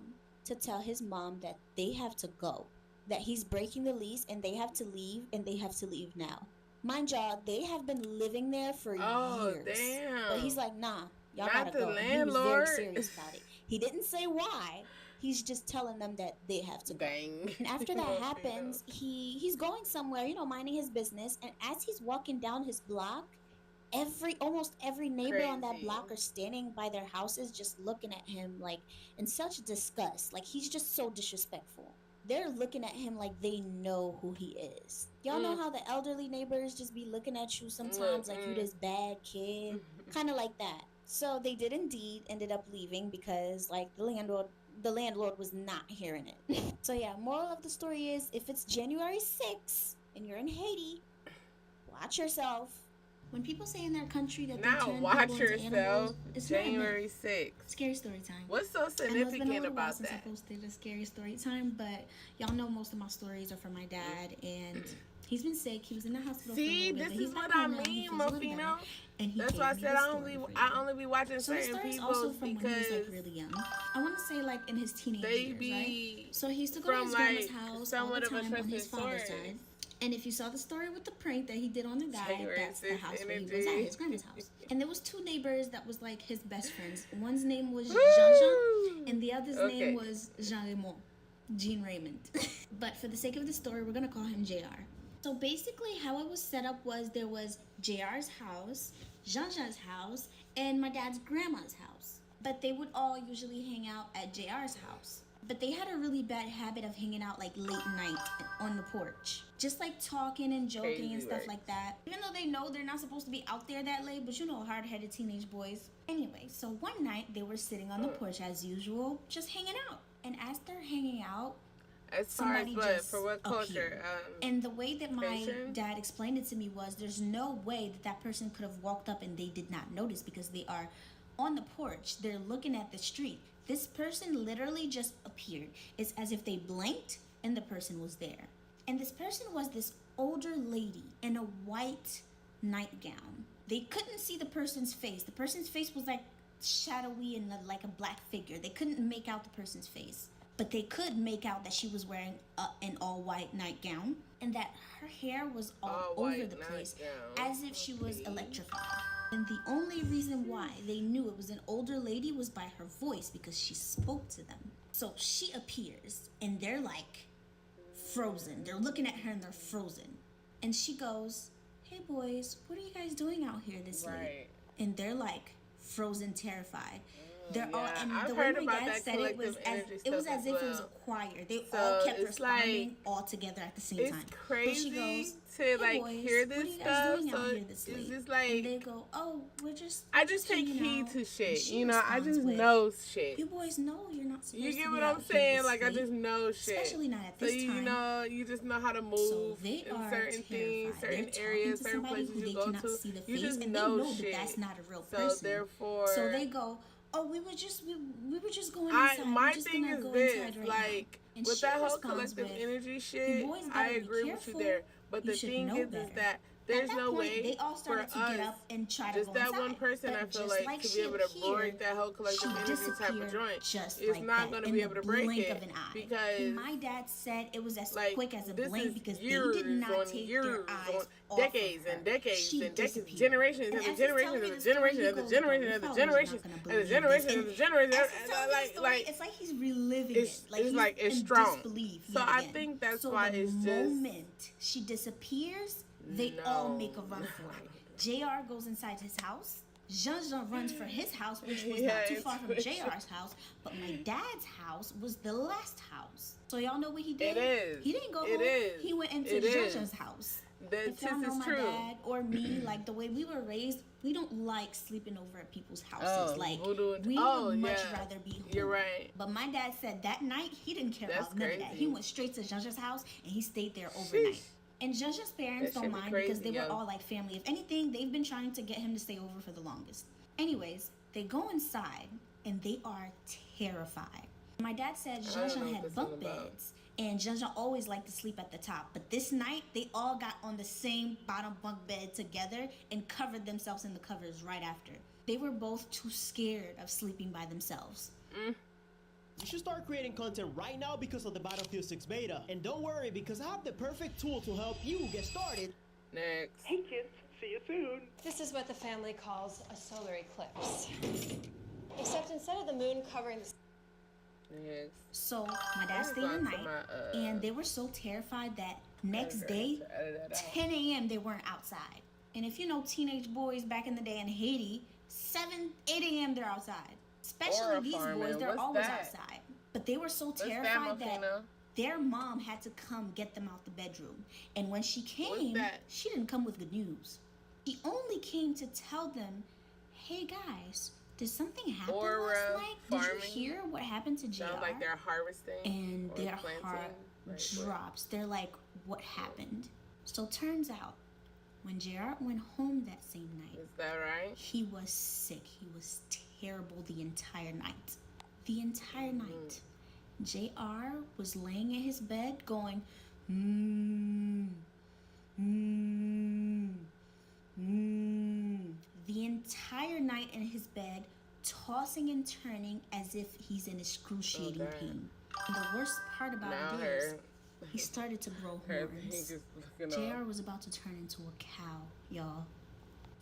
to tell his mom that they have to go, that he's breaking the lease and they have to leave, and they have to leave now. Mind y'all, they have been living there for years. Damn. But he's like, nah, y'all Not gotta the go. landlord. He was very serious about it. He didn't say why. He's just telling them that they have to go. Dang. And after that happens, he's going somewhere, minding his business. And as he's walking down his block, almost every neighbor on that block are standing by their houses just looking at him like in such disgust. Like, he's just so disrespectful. They're looking at him like they know who he is. Y'all know how the elderly neighbors just be looking at you sometimes like you this bad kid? Kind of like that. So they did indeed ended up leaving because like the landlord was not hearing it. So yeah, moral of the story is, if it's January 6th and you're in Haiti, watch yourself. When people say in their country that they turn people into animals, it's January 6th. Scary story time. What's so significant about since I posted a scary story time, but y'all know most of my stories are from my dad, and he's been sick. He was in the hospital. See, this is what I mean, Mofino. That's why I said I only be watching certain people because when he was like really young. I want to say like in his teenage years, right? So he used to go to his grandma's house all the time on his father's side. And if you saw the story with the prank that he did on the guy, that's the house where he was at, his grandma's house. And there was two neighbors that was like his best friends. One's name was Jean-Jean, and the other's name was Jean Raymond. But for the sake of the story, we're going to call him JR. So basically how it was set up was there was JR's house, Jean-Jean's house, and my dad's grandma's house. But they would all usually hang out at JR's house. But they had a really bad habit of hanging out like late night on the porch. Just like talking and joking and stuff like that. Even though they know they're not supposed to be out there that late, but hard-headed teenage boys. Anyway, so one night they were sitting on the porch as usual, just hanging out. And as they're hanging out, as far as what? For what culture? And the way that my Haitian? dad explained it to me was there's no way that person could have walked up and they did not notice because they are on the porch. They're looking at the street. This person literally just appeared. It's as if they blinked and the person was there. And this person was this older lady in a white nightgown. They couldn't see the person's face. The person's face was like shadowy and like a black figure. They couldn't make out the person's face. But they could make out that she was wearing an all-white nightgown and that her hair was all over the place as if she was electrified. And the only reason why they knew it was an older lady was by her voice because she spoke to them. So she appears and they're like frozen. They're looking at her and they're frozen. And she goes, "Hey boys, what are you guys doing out here this late?" And they're like frozen, terrified. They're all, and the way my dad said it was as if it was a choir. They all kept responding all together at the same time. It's crazy but she goes, to "Hey like boys, hear this what are you guys stuff. doing So out here this late?" it's just like, and they go, "Oh, we're just." I just take heed to shit. I just know shit. You boys know you're not supposed to. You get be what out I'm here saying? this Like, late. I just know shit. Especially not at this time. So you just know how to move So they in are certain things, certain They're areas, talking to certain somebody places who you they go cannot to. see the You face, just and know they know shit. that that's not a real So person. therefore, So they go, "Oh, we were just going inside. my we're just thing gonna is go this, inside right like now." with that whole collective energy shit, boys I gotta be agree with you careful. there. But the You should thing know is better. that At there's that no point, way they all for started to us, get up and try to just go that inside. one person, But I feel just like to she be able to appeared, break that whole collective she energy type of disappeared joint, just it's like not that, going to in be the able to break blink it of an eye. because My dad said it was as like quick as a this blink is because they years did not on take years their eyes on off decades of her. and decades She and decades, disappeared. generations And and as the he's generation telling me and the the story, generation he and the goes, generation "Bro, and the we generation probably not and gonna the believe generation this." and the generation. As he's telling me the story, it's like he's reliving it's it. Like it's he's like it's in strong. disbelief So yet I again. think that's So why the it's just moment she disappears, they all make a run for it. JR goes inside his house. Jean-Jean runs for his house, which was not too far from JR's house. But my dad's house was the last house. So y'all know what he did? It is. He didn't go It home. is. He went into It is. Jean-Jean's house. If y'all know my dad or me, like the way we were raised, we don't like sleeping over at people's houses. Voodoo. We would much rather be home. You're right. But my dad said that night he didn't care about none of that. He went straight to Jean-Jean's house and he stayed there overnight. And Jean-Jean's parents don't mind because they were all like family. If anything, they've been trying to get him to stay over for the longest. Anyways, they go inside and they are terrified. My dad said Jean-Jean had bunk beds. And Jean-Jean always liked to sleep at the top. But this night, they all got on the same bottom bunk bed together and covered themselves in the covers right after. They were both too scared of sleeping by themselves. You should start creating content right now because of the Battlefield 6 beta. And don't worry, because I have the perfect tool to help you get started. Next. Hey kids, see you soon. This is what the family calls a solar eclipse. Except instead of the moon covering the So my dad stayed the night, and they were so terrified that next day, 10 a.m. they weren't outside. And if you know teenage boys back in the day in Haiti, 8 a.m. they're outside. Especially these boys, they're always outside. But they were so terrified that their mom had to come get them out the bedroom. And when she came, she didn't come with good news. She only came to tell them, hey guys, did something happen last night? Did you hear what happened to JR? Sounds like they're harvesting. And their heart drops. They're like, what happened? So turns out, when JR went home that same night, is that right? He was sick. He was terrible the entire night. The entire night. JR was laying in his bed going, the entire night in his bed, tossing and turning as if he's in excruciating pain. And the worst part about it is, he started to grow horns. JR was about to turn into a cow, y'all.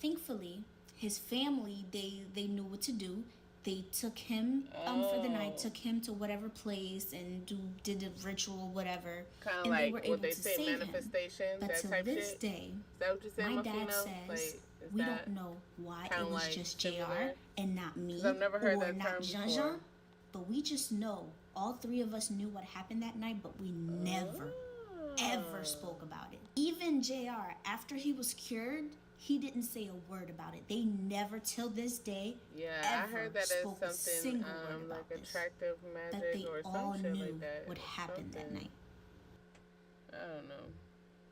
Thankfully, his family, they knew what to do. They took him for the night, took him to whatever place and did a ritual, whatever. Kind of and like they were able what they to say, save manifestation, him. But that till type this shit? day, Is that what you're saying, my Mafino? dad says we don't know why it was like just similar? JR and not me I've never heard or that not term Jean-Jean. before. But we just know all three of us knew what happened that night, but we never, ever spoke about it. Even JR, after he was cured, he didn't say a word about it. They never, till this day, I heard that spoke as a something single word about like this. attractive But magic they or all some shit knew like that. what happened that night. I don't know.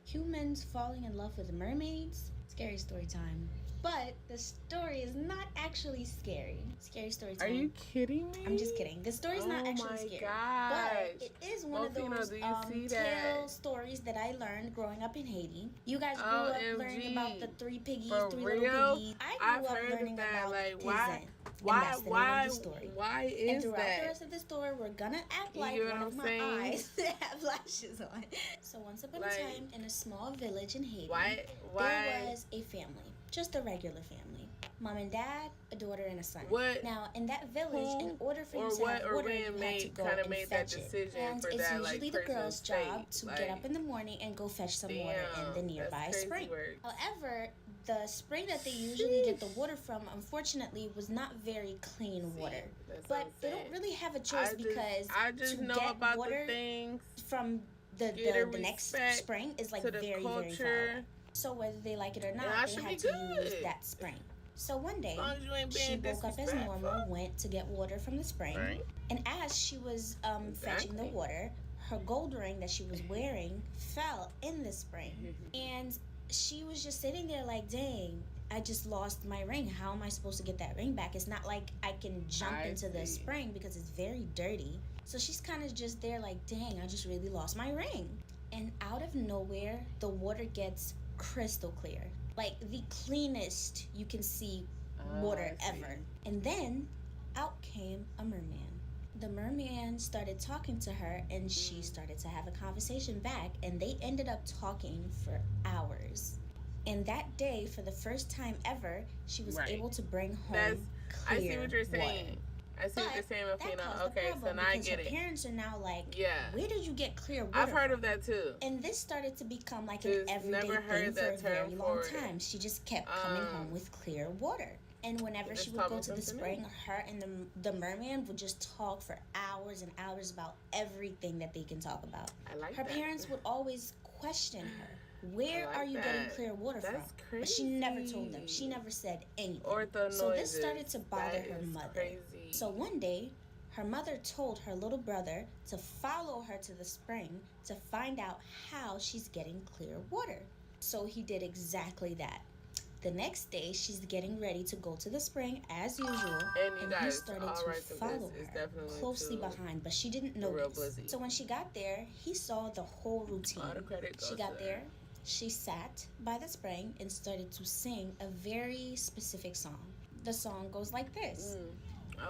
Humans falling in love with mermaids? Scary story time. But the story is not actually scary. Scary story time. Are you kidding me? I'm just kidding. The story's not actually scary. But it is one of those tale stories that I learned growing up in Haiti. You guys grew up learning about the three piggies, three little piggies. I grew up learning about Pizan. Why is that? And throughout the rest of the story, we're gonna act like one of my eyes have lashes on. So once upon a time, in a small village in Haiti, there was a family. Just a regular family. Mom and dad, a daughter and a son. Now, in that village, in order for you to have water, you had to go and fetch it. And it's usually the girl's job to get up in the morning and go fetch some water in the nearby spring. However, the spring that they usually get the water from, unfortunately, was not very clean water. But they don't really have a choice because to get water from the next spring is like very, very far away. So whether they like it or not, they had to use that spring. So one day, she woke up as normal, went to get water from the spring, and as she was fetching the water, her gold ring that she was wearing fell in the spring. And she was just sitting there like, dang, I just lost my ring. How am I supposed to get that ring back? It's not like I can jump into the spring because it's very dirty. So she's kind of just there like, dang, I just really lost my ring. And out of nowhere, the water gets crystal clear, like the cleanest you can see water ever. And then out came a merman. The merman started talking to her and she started to have a conversation back, and they ended up talking for hours. And that day, for the first time ever, she was able to bring home clear I see what you're saying. water. I see what you're saying, Mafina. Okay, so now I get it. Her parents are now like, where did you get clear water I've heard from? of that too. And this started to become like an everyday thing for a very long time. She just kept coming home with clear water. And whenever she would go to the spring, her and the merman would just talk for hours and hours about everything that they can talk about. I like her that. parents would always question her. Where are you getting clear water from? Crazy. But she never told them. She never said anything. Ortho so noises. This started to bother her mother. Crazy. So one day, her mother told her little brother to follow her to the spring to find out how she's getting clear water. So he did exactly that. The next day, she's getting ready to go to the spring as usual, and he started to follow her closely behind, but she didn't notice. So when she got there, he saw the whole routine. She got there, she sat by the spring and started to sing a very specific song. The song goes like this.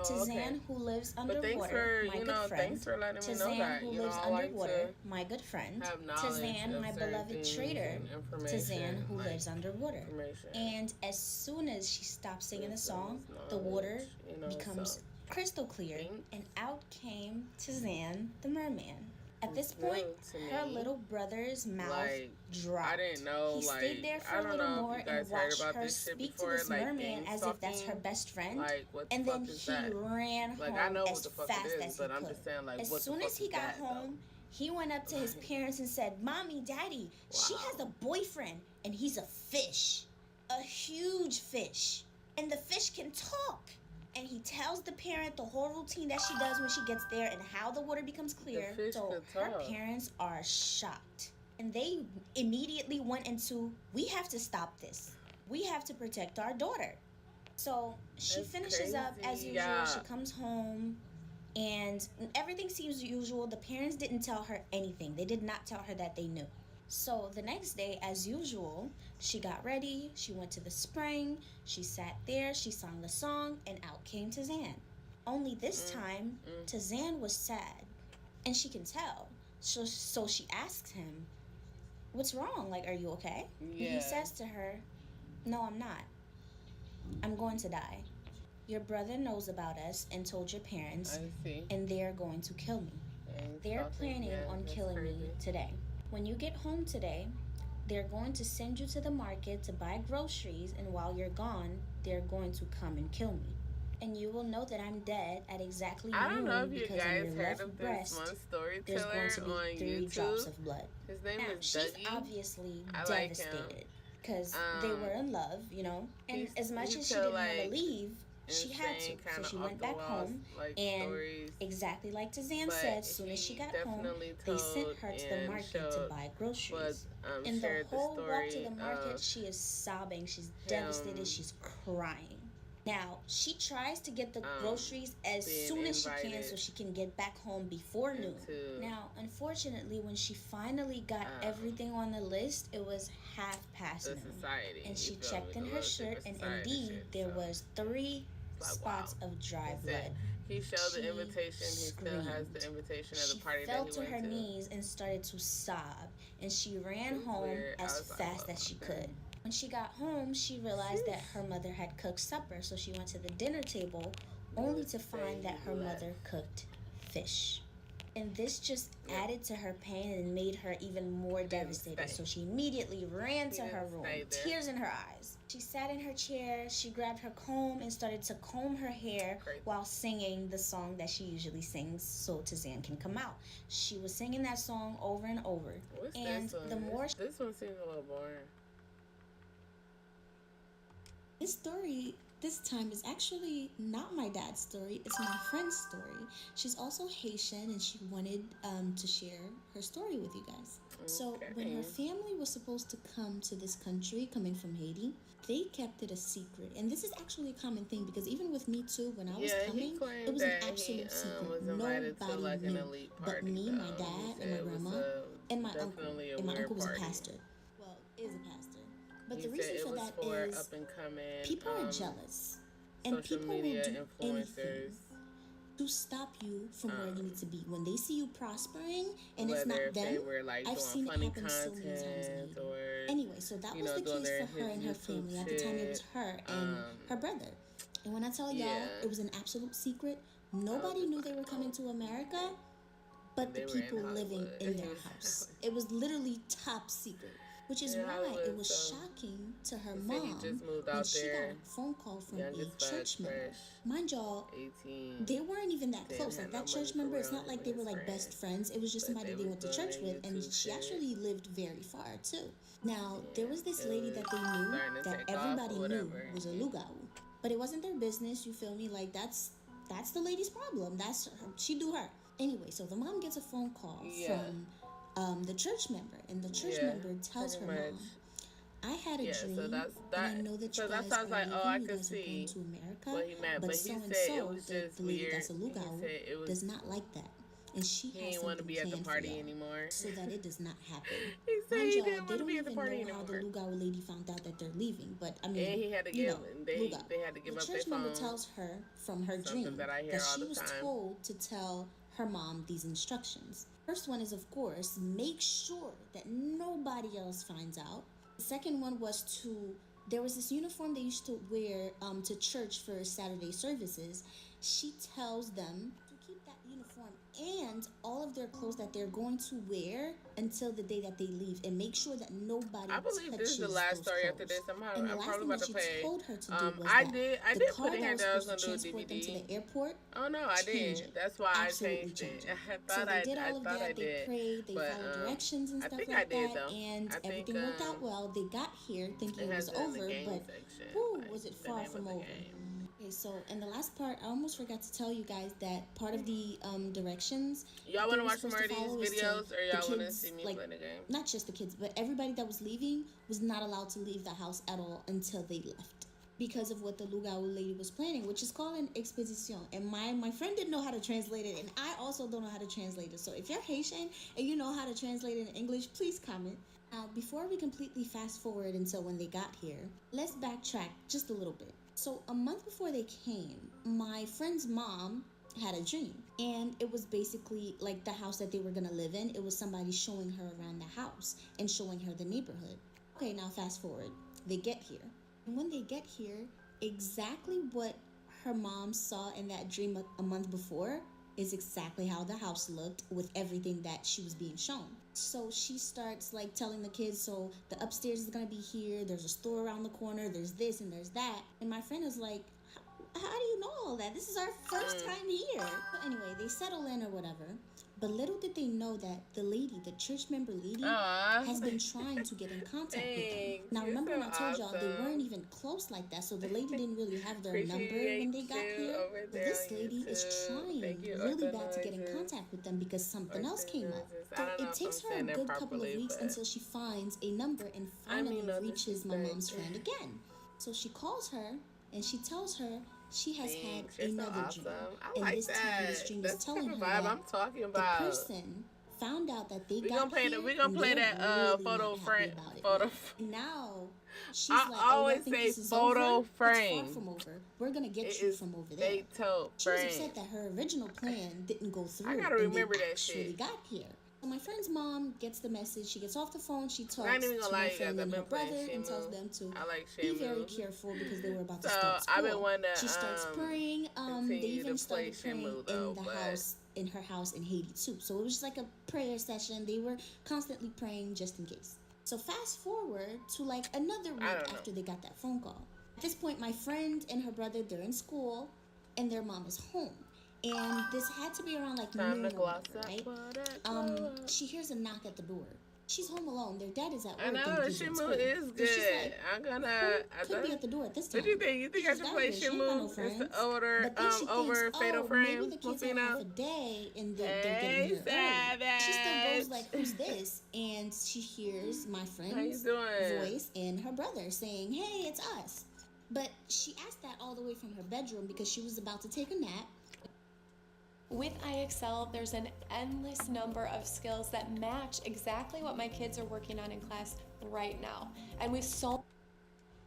Tazan, who lives underwater, my good friend. Tazan, who lives underwater, my good friend. Tazan, my beloved trader. Tazan, who lives underwater. And as soon as she stopped singing the song, the water becomes crystal clear, and out came Tazan, the merman. At this point, her little brother's mouth dropped. I didn't know. He stayed there for a little more and watched her speak to this merman as if that's her best friend. And then he ran home as fast as he could. As soon as he got home, he went up to his parents and said, "Mommy, Daddy, she has a boyfriend, and he's a fish. A huge fish. And the fish can talk." And he tells the parent the whole routine that she does when she gets there and how the water becomes clear. So her parents are shocked. And they immediately went into, we have to stop this. We have to protect our daughter. So she finishes up as usual. She comes home and everything seems usual. The parents didn't tell her anything. They did not tell her that they knew. So the next day, as usual, she got ready, she went to the spring, she sat there, she sang the song, and out came Tazan. Only this time, Tazan was sad, and she can tell. So she asks him, "What's wrong? Like, are you okay?" Yeah. He says to her, "No, I'm not. I'm going to die. Your brother knows about us and told your parents, and they're going to kill me. They're planning on killing me today. When you get home today, they're going to send you to the market to buy groceries, and while you're gone, they're going to come and kill me. And you will know that I'm dead at exactly noon. I don't know if you because guys in your heard left of breast, this one storyteller there's going to be on 3 YouTube. drops of blood." His name Now, is she's Dougie. obviously I like devastated because they were in love, you know, and as much as she tell, didn't want to leave, she had to. insane, So she went back home, and stories, exactly like Tazan said, as soon as she got home, they sent her to the market to buy groceries. In the whole walk to the market, she is sobbing, she's devastated, she's crying. Now, she tries to get the groceries as soon as she can so she can get back home before noon. Now, unfortunately, when she finally got everything on the list, it was past noon. And she checked in her shirt, and indeed, there was 3 spots of dry blood. He showed the invitation. He still has the invitation of the party that he went to. She fell to her knees and started to sob, and she ran home as fast as she could. When she got home, she realized that her mother had cooked supper, so she went to the dinner table only to find that her mother cooked fish. And this just added to her pain and made her even more devastated. So she immediately ran to her room, tears in her eyes. She sat in her chair, she grabbed her comb and started to comb her hair while singing the song that she usually sings so Tazan can come out. She was singing that song over and over. This one seems a little boring. This story this time is actually not my dad's story, it's my friend's story. She's also Haitian and she wanted to share her story with you guys. So when her family was supposed to come to this country, coming from Haiti, they kept it a secret. And this is actually a common thing because even with me too, when I was coming, it was an absolute secret. Nobody knew but me, my dad, and my grandma, and my uncle. And my uncle was a pastor. Well, is a pastor. But the reason for that is people are jealous, and people will do anything to stop you from where you need to be. When they see you prospering and it's not them, I've seen it happen so many times in Haiti. Anyway, so that was the case for her and her family. At the time, it was her and her brother. And when I tell y'all, it was an absolute secret. Nobody knew they were coming to America, but the people living in their house. It was literally top secret. which is why it was shocking to her mom when she got a phone call from a church member. Mind y'all, 18, they weren't even that close. Like, that church member, it's not like they were like best friends. It was just somebody they went to church with, and she actually lived very far too. Now, there was this lady that they knew that everybody knew was a lugau, but it wasn't their business. You feel me? Like, that's the lady's problem. That's her, she do her. Anyway, so the mom gets a phone call from the church member, and the church member tells her mom, I had a dream, and I know that you guys are leaving, you guys are going to America, but so-and-so, the lady that's a lugau, does not like that. And she has something planned for y'all, so that it does not happen. Mind y'all, they don't even know how the lugau lady found out that they're leaving, but I mean, and he had to you give, know, they had to the give up church their phone. member tells her from her dream that she was told to tell her mom these instructions. First one is, of course, make sure that nobody else finds out. The second one was there was this uniform they used to wear to church for Saturday services. She tells them to keep that uniform and all of their clothes that they're going to wear until the day that they leave, and make sure that nobody I believe touches this is the last story clothes. after this. I'm And the last probably thing about that to she play. told her to do was I that did the put car in that here was that I was supposed gonna to do a transport them to DVD. the airport, Oh no, I change did. it. That's why Absolutely I changed change it. it. I So thought they did all of I that. They did. prayed, they But, followed directions and I stuff think like I did, that, though. and I think, everything worked out well. They got here thinking it was has it in the over, game but section, whoo, like, was it the far name from of the over. game. Okay, so in the last part, I almost forgot to tell you guys that part of the directions Y'all want to watch more of these follow is videos, or y'all want to kids, see me like, play the game? not just the kids, but everybody that was leaving was not allowed to leave the house at all until they left, because of what the lugau lady was planning, which is called an exposition. And my friend didn't know how to translate it, and I also don't know how to translate it. So if you're Haitian and you know how to translate it in English, please comment. Now, before we completely fast forward until when they got here, let's backtrack just a little bit. So a month before they came, my friend's mom had a dream, and it was basically like the house that they were gonna live in. It was somebody showing her around the house and showing her the neighborhood. Okay, now fast forward. They get here. And when they get here, exactly what her mom saw in that dream a month before is exactly how the house looked, with everything that she was being shown. So she starts like telling the kids, so the upstairs is gonna be here, there's a store around the corner, there's this and there's that. And my friend was like, how do you know all that? This is our first time here. But anyway, they settle in or whatever. But little did they know that the lady, the church member lady, has been trying to get in contact with them. Now, remember when I told y'all they weren't even close like that, so the lady didn't really have their number when they got here. But this lady is trying really bad to get in contact with them because something else came up. So it takes her a good couple of weeks until she finds a number and finally reaches my mom's friend again. So she calls her and she tells her she has had another dream. And this time this dream is telling her that the person found out that they got here. We're gonna play that photo frame. Now she's like, I always say photo frame. It's far from over. We're gonna get you from over there. She was upset that her original plan didn't go through. I gotta remember that shit. Actually got here. So my friend's mom gets the message. She gets off the phone. She talks to my friend and her brother and tells them to be very careful because they were about to start school. She starts praying. They even started praying in the house, in her house in Haiti too. So it was just like a prayer session. They were constantly praying just in case. So fast forward to like another week after they got that phone call. At this point, my friend and her brother, they're in school, and their mom is home. And this had to be around like noon or whatever, right? She hears a knock at the door. She's home alone. Their dad is at work. I know Shimu is good. Like, I'm gonna. Could be at the door at this time. What do you think? You think I should play Shimu over Fatal Frame? Maybe the kids have half a day and they're getting here early. She still goes like, "Who's this?" And she hears my friend's voice and her brother saying, "Hey, it's us." But she asked that all the way from her bedroom because she was about to take a nap. With IXL, there's an endless number of skills that match exactly what my kids are working on in class right now. And with so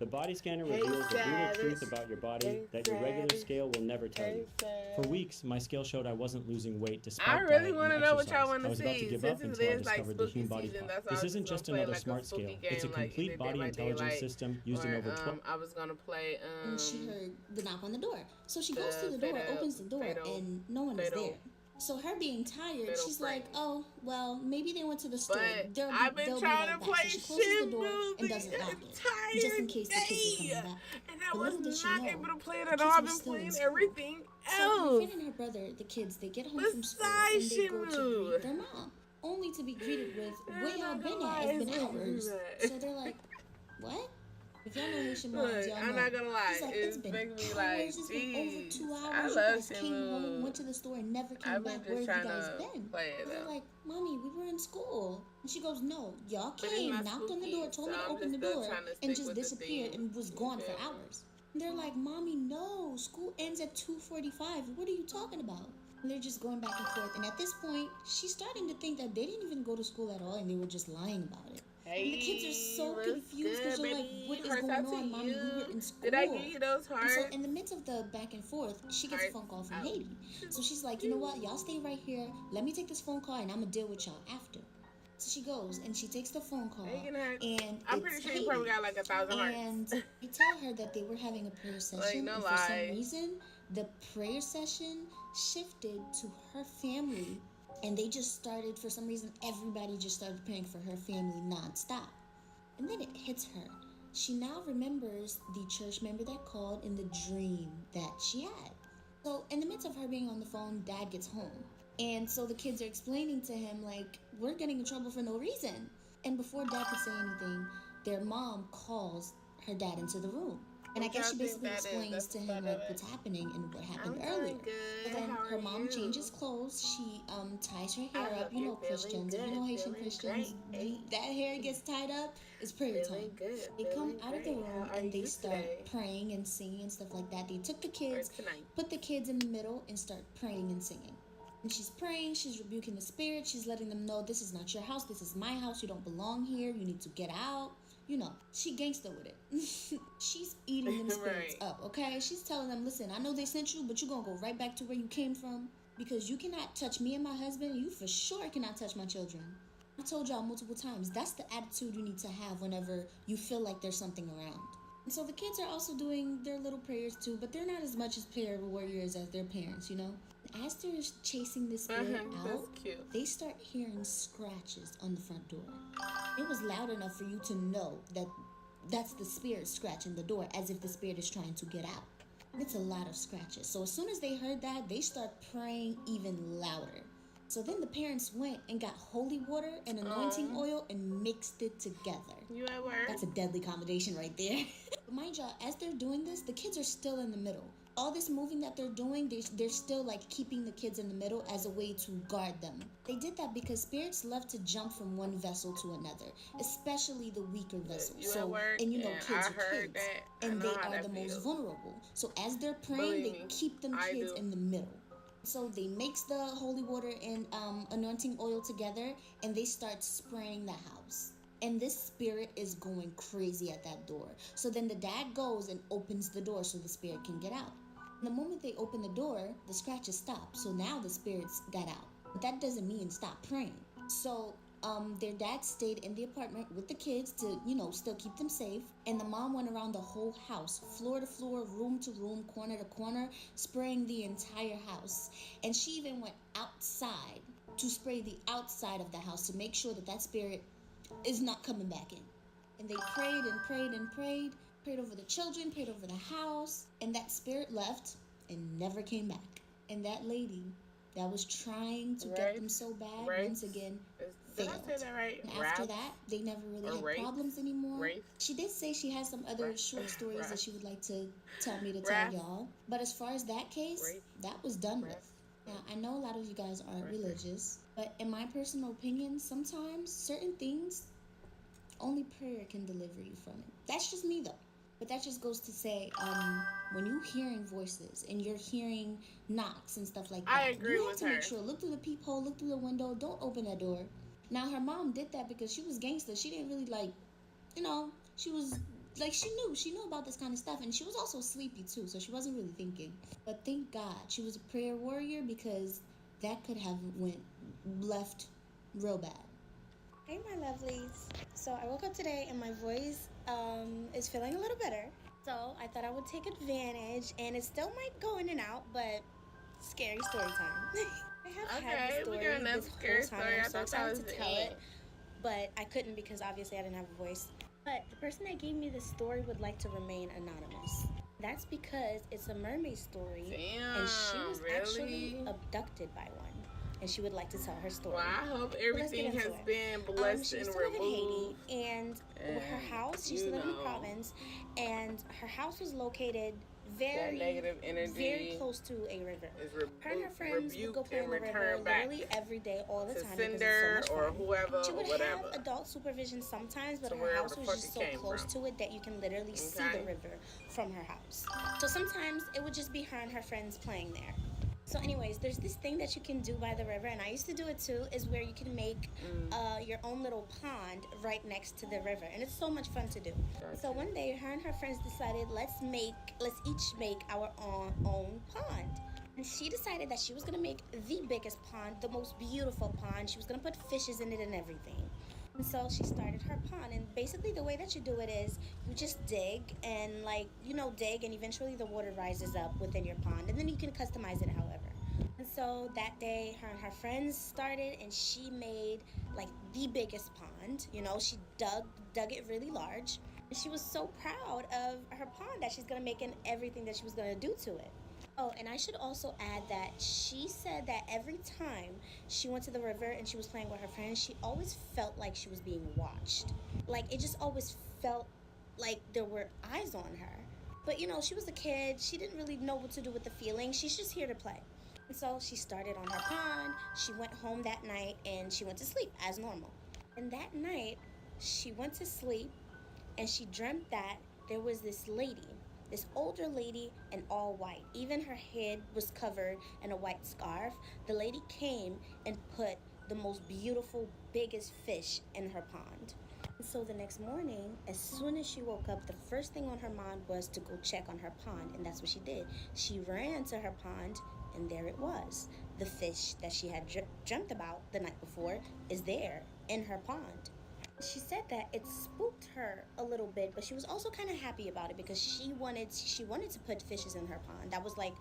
The body scanner reveals the brutal truth about your body that your regular scale will never tell you. For weeks, my scale showed I wasn't losing weight despite I really want to know what y'all want to see. I was about to give up until I discovered the human body clock. This isn't just another smart scale. It's a complete body intelligence system used in over 12. I was gonna play. And she heard the knock on the door, so she goes to the door, opens the door, and no one is there. So her being tired, Middle she's frame. like, oh, well, maybe they went to the store. But I've been trying to play So she closes the door Shimu and the doesn't lock it, entire just in case the kids were day, coming back. and I But was little did she not know, able to play it the at kids all. I've were been still in playing school. everything So my else. friend and her brother, the kids, they get home from school and Besides they go to Shimu. greet their mom, only to be greeted with, where y'all been at? It's been hours. So they're like, what? If y'all know Haitian moms, Look, y'all know. I'm not gonna lie, He's like, it's been making me hours, like, it's been over 2 hours. I You love guys came home, Shimu. went to the store, and never came I've been back. Where just have you trying guys to been? play it And they're though. like, Mommy, we were in school. And she goes, no, y'all But it's came, not knocked on the spooky, door, told me so to I'm open the just still door, trying to and stick just with the disappeared theme. and was gone for hours. And they're like, Mommy, no, school ends at 2:45. What are you talking about? And they're just going back and forth. And at this point, she's starting to think that they didn't even go to school at all and they were just lying about it. Hey, and the kids are so confused because they're like, what is Hearts going out to on, Mommy? you. We were in school. Did I give you those And hearts? so in the midst of the back and forth, she gets a phone call from Haiti. So she's like, you know what? Y'all stay right here. Let me take this phone call and I'm going to deal with y'all after. So she goes and she takes the phone call. And I'm pretty sure you probably got like 1,000 hearts. And they tell her that they were having a prayer session. no and lie. for some reason, the prayer session shifted to her family. And they just started, for some reason, everybody just started praying for her family nonstop. And then it hits her. She now remembers the church member that called in the dream that she had. So in the midst of her being on the phone, Dad gets home. And so the kids are explaining to him, like, we're getting in trouble for no reason. And before Dad could say anything, their mom calls her dad into the room. And I guess she basically explains to him like what's happening and what happened earlier. But then her mom changes clothes. She ties her hair up. You know Christians. If you know Haitian Christians, that hair gets tied up. It's prayer time. They come out of the room and they start praying and singing and stuff like that. They took the kids, put the kids in the middle, and start praying and singing. And she's praying, she's rebuking the spirit, she's letting them know this is not your house, this is my house, you don't belong here, you need to get out. You know, she gangster with it. She's eating them spirits up, okay? She's telling them, listen, I know they sent you, but you're gonna go right back to where you came from because you cannot touch me and my husband, and you for sure cannot touch my children. I told y'all multiple times, that's the attitude you need to have whenever you feel like there's something around. And so the kids are also doing their little prayers too, but they're not as much as prayer warriors as their parents, you know? As they're chasing this spirit out, they start hearing scratches on the front door. It was loud enough for you to know that that's the spirit scratching the door, as if the spirit is trying to get out. It's a lot of scratches. So as soon as they heard that, they start praying even louder. So then the parents went and got holy water and anointing oil and mixed it together. You at work? That's a deadly combination right there. But mind y'all, as they're doing this, the kids are still in the middle. All this moving that they're doing, they're still like keeping the kids in the middle as a way to guard them. They did that because spirits love to jump from one vessel to another, especially the weaker vessels. And you know, kids are kids, and they are the most vulnerable. So as they're praying, they keep them kids in the middle. So they mix the holy water and anointing oil together, and they start spraying the house. And this spirit is going crazy at that door. So then the dad goes and opens the door so the spirit can get out. And the moment they open the door, the scratches stop. So now the spirits got out. But that doesn't mean stop praying. So their dad stayed in the apartment with the kids to, you know, still keep them safe. And the mom went around the whole house, floor to floor, room to room, corner to corner, spraying the entire house. And she even went outside to spray the outside of the house to make sure that that spirit is not coming back in. And they prayed and prayed and prayed over the children, prayed over the house, and that spirit left and never came back. And that lady that was trying to get them so bad, once again, failed. Did I say that right? And after that, they never really had problems anymore. She did say she has some other short stories that she would like to tell me to tell y'all. But as far as that case, that was done with. Now, I know a lot of you guys aren't religious, but in my personal opinion, sometimes certain things, only prayer can deliver you from it. That's just me, though. But that just goes to say, when you're hearing voices and you're hearing knocks and stuff like that, I agree you have with to her. make sure, look through the peephole, look through the window, don't open that door. Now, her mom did that because she was gangster. She didn't really, like, you know, she was... Like, she knew about this kind of stuff, and she was also sleepy, too, so she wasn't really thinking. But thank God she was a prayer warrior, because that could have went left real bad. Hey, my lovelies. So I woke up today, and my voice is feeling a little better. So I thought I would take advantage, and it still might go in and out, but scary story time. I have had the story we got another this scary whole time. story. I'm I so thought that excited was to tell it, but I couldn't because obviously I didn't have a voice. But the person that gave me this story would like to remain anonymous. That's because it's a mermaid story, and she was actually abducted by one, and she would like to tell her story. Well, I hope everything has been blessed she and used to live in removed. Haiti, and her house, she used to live in the province, and her house was located very, negative energy very close to a river. Her and her friends would go play in the river back literally every day, all the time. Cinder or whoever, she would or have adult supervision sometimes, but her house was just so close to it that you can literally see the river from her house. So sometimes it would just be her and her friends playing there. So anyways, there's this thing that you can do by the river, and I used to do it too, is where you can make your own little pond right next to the river, and it's so much fun to do. So one day, her and her friends decided, let's each make our own pond. And she decided that she was gonna make the biggest pond, the most beautiful pond. She was gonna put fishes in it and everything. And so she started her pond, and basically the way that you do it is you just dig and dig, and eventually the water rises up within your pond, and then you can customize it however. And so that day, her and her friends started, and she made like the biggest pond. She dug it really large, and she was so proud of her pond that she's gonna make and everything that she was gonna do to it. Oh, and I should also add that she said that every time she went to the river and she was playing with her friends, she always felt like she was being watched. Like, it just always felt like there were eyes on her. But, she was a kid. She didn't really know what to do with the feeling. She's just here to play. And so she started on her pond. She went home that night and she went to sleep as normal. And that night, she went to sleep and she dreamt that there was this older lady in all white. Even her head was covered in a white scarf. The lady came and put the most beautiful, biggest fish in her pond. And so the next morning, as soon as she woke up, the first thing on her mind was to go check on her pond, and that's what she did. She ran to her pond, and there it was. The fish that she had dreamt about the night before is there in her pond. She said that it spooked her a little bit, but she was also kind of happy about it because she wanted to put fishes in her pond. That was like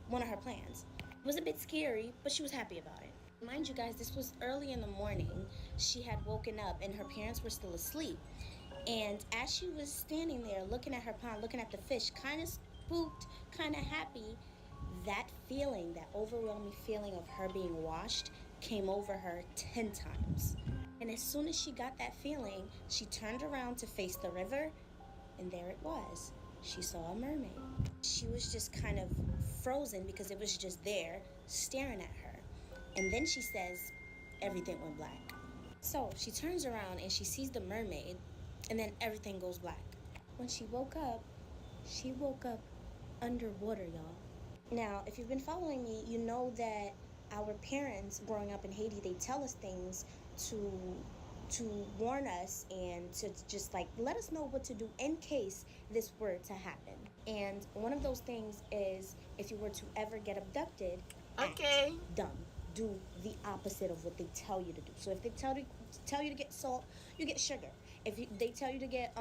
one of her plans. It was a bit scary, but she was happy about it. Mind you guys, this was early in the morning. She had woken up and her parents were still asleep. And as she was standing there looking at her pond, looking at the fish, kind of spooked, kind of happy, that feeling, that overwhelming feeling of her being washed came over her 10 times. And as soon as she got that feeling, she turned around to face the river, and there it was. She saw a mermaid. She was just kind of frozen because it was just there, staring at her. And then she says, everything went black. So she turns around and she sees the mermaid, and then everything goes black. When she woke up underwater, y'all. Now, if you've been following me, you know that our parents growing up in Haiti, they tell us things to warn us and to just like let us know what to do in case this were to happen. And one of those things is if you were to ever get abducted, act dumb. Do the opposite of what they tell you to do. So if they tell you to get salt, you get sugar. If they tell you to get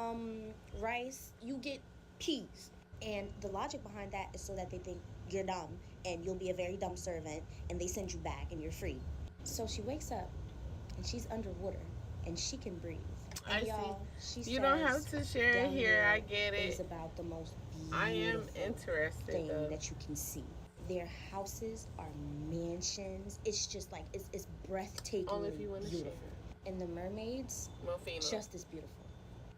rice, you get peas. And the logic behind that is so that they think you're dumb and you'll be a very dumb servant and they send you back and you're free. So she wakes up and she's underwater and she can breathe. And you don't have to share it here. I get it. It's about the most beautiful I am interested thing that you can see. Their houses are mansions. It's just like it's breathtakingly beautiful. And the mermaids, just as beautiful.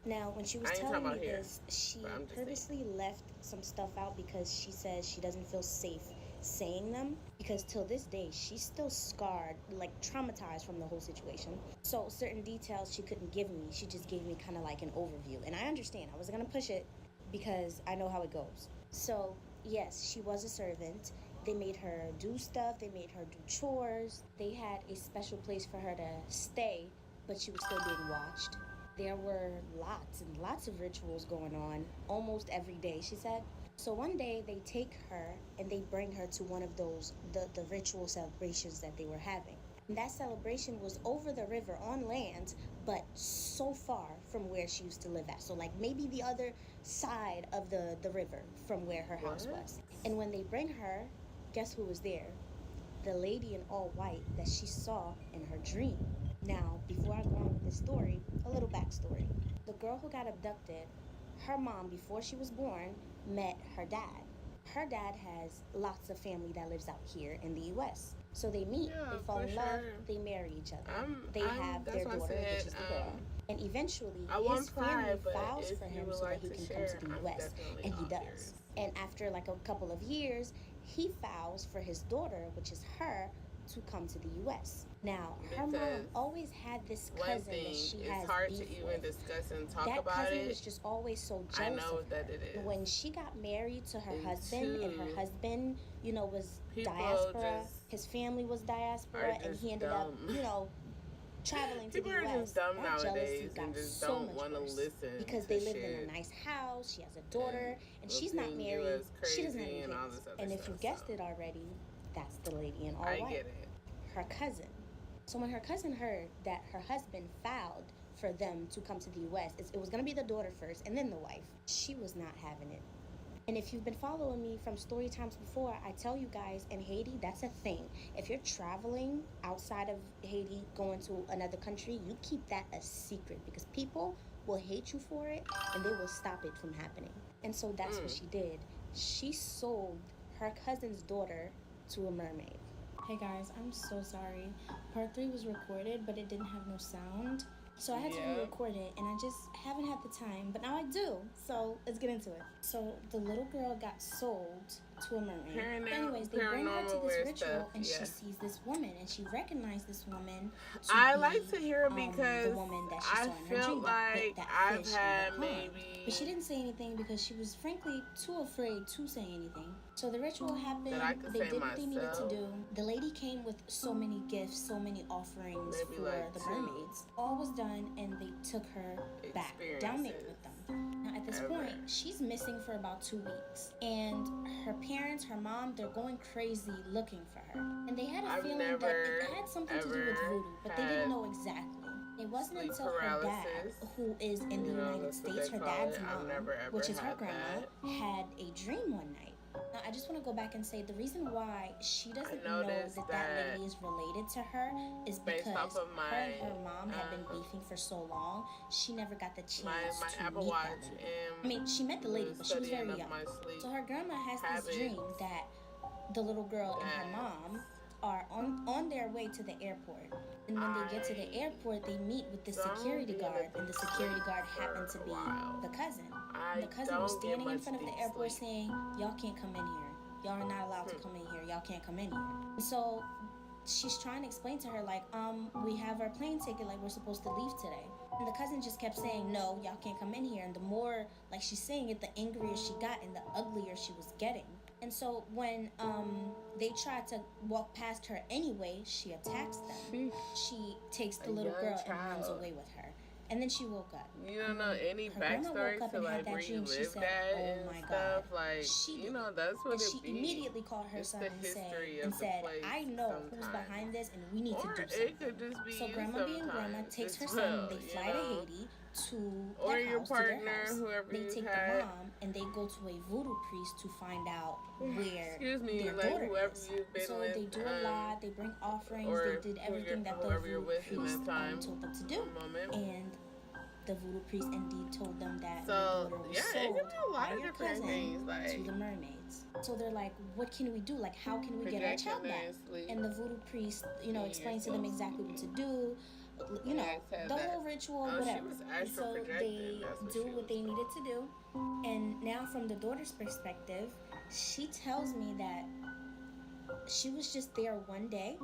Now, when she was telling me this, she purposely left some stuff out because she says she doesn't feel safe saying them, because till this day she's still scarred, like traumatized from the whole situation. So certain details she couldn't give me. She just gave me kind of like an overview, and I understand. I wasn't gonna push it because I know how it goes. So yes, she was a servant. They made her do stuff. They made her do chores. They had a special place for her to stay, but she was still being watched. There were lots and lots of rituals going on almost every day, she said. So one day they take her and they bring her to one of those, the ritual celebrations that they were having. And that celebration was over the river on land, but so far from where she used to live at. So like maybe the other side of the river from where her house was. And when they bring her, guess who was there? the lady in all white that she saw in her dream. Now, before I go on with this story, a little backstory. The girl who got abducted, her mom, before she was born, met her dad. Her dad has lots of family that lives out here in the U.S. So they meet, they fall in love, they marry each other. They have their daughter, which is the girl. And eventually, his family files for him so that he can come to the U.S. And he does. And after like a couple of years, he files for his daughter, which is her, to come to the U.S. Now, her mom always had this cousin that she has it's hard beef to even with. discuss and talk That about cousin it. was just always so jealous I know of that her. it is. When she got married to her And husband, and her husband, you know, was diaspora, his family was diaspora, and he ended up, you know, traveling to the People are U.S. just dumb That jealousy nowadays got and just so don't much want to worse listen because to they lived shit. in a nice house. She has a daughter, and she's not looking married. US She doesn't have crazy any and all kids. this other And if you stuff, guessed it already, that's the lady in all I white. get it. Her cousin. So when her cousin heard that her husband filed for them to come to the U.S., it was going to be the daughter first and then the wife. She was not having it. And if you've been following me from story times before, I tell you guys, in Haiti, that's a thing. If you're traveling outside of Haiti, going to another country, you keep that a secret because people will hate you for it and they will stop it from happening. And so that's what she did. She sold her cousin's daughter to a mermaid. Hey guys, I'm so sorry. Part 3 was recorded, but it didn't have no sound. So I had to re-record it, and I just haven't had the time, but now I do. So let's get into it. So the little girl got sold to a mermaid. Anyways, they bring her to this ritual, and she sees this woman, and she recognized this woman to I be, like to hear it because the woman that she saw in her I feel dream that like put that I've fish in had the pond. maybe. But she didn't say anything because she was frankly too afraid to say anything. So the ritual happened. That I could They say did what they needed to myself. do. The lady came with so many gifts, so many offerings Maybe for like the 2 mermaids. All was done, and they took her back down there with them. Now at this point, she's missing for about 2 weeks, and her parents, her mom, they're going crazy looking for her. And they had a feeling that it had something to do with voodoo, but they didn't know exactly. It wasn't until her dad, who is in the United States, her dad's mom, which is her grandma, had a dream one night. Now, I just want to go back and say the reason why she doesn't know that lady is related to her is because her and her mom had been beefing for so long, she never got the chance to Apple meet Watch that lady. I mean, she met the lady, but she was very young. So her grandma has this dream that the little girl and her mom are on their way to the airport. And when they get to the airport, they meet with the security guard, and the security guard happened to be the cousin. And the cousin was standing in front of the airport saying, y'all can't come in here. Y'all are not allowed to come in here. Y'all can't come in here. And so she's trying to explain to her, like, we have our plane ticket, like, we're supposed to leave today. And the cousin just kept saying, no, y'all can't come in here. And the more, like, she's saying it, the angrier she got and the uglier she was getting. And so when they tried to walk past her anyway, she attacks them. She takes the little girl and runs away with her. And then she woke up. You don't know any backstory to like where you lived at and stuff. Like, you know, that's what and it she be. immediately called her son and said, I know who's behind this and we need to do something. It could just be so grandma being grandma takes her son and they fly to Haiti to their your house, partner, to their house. whoever they you take had. the mom and they go to a voodoo priest to find out where their like daughter whoever is. you've been So with, they do a lot, they bring offerings, they did everything that the voodoo priest told them to do. And the voodoo priest indeed told them that the daughter was sold by your cousin to the mermaids. So they're like, what can we do? Like, how can we get our child back? And the voodoo priest, you know, explains to them exactly what to do. You know, the whole ritual, whatever. And so they do what they needed to do. And now from the daughter's perspective, she tells me that she was just there one day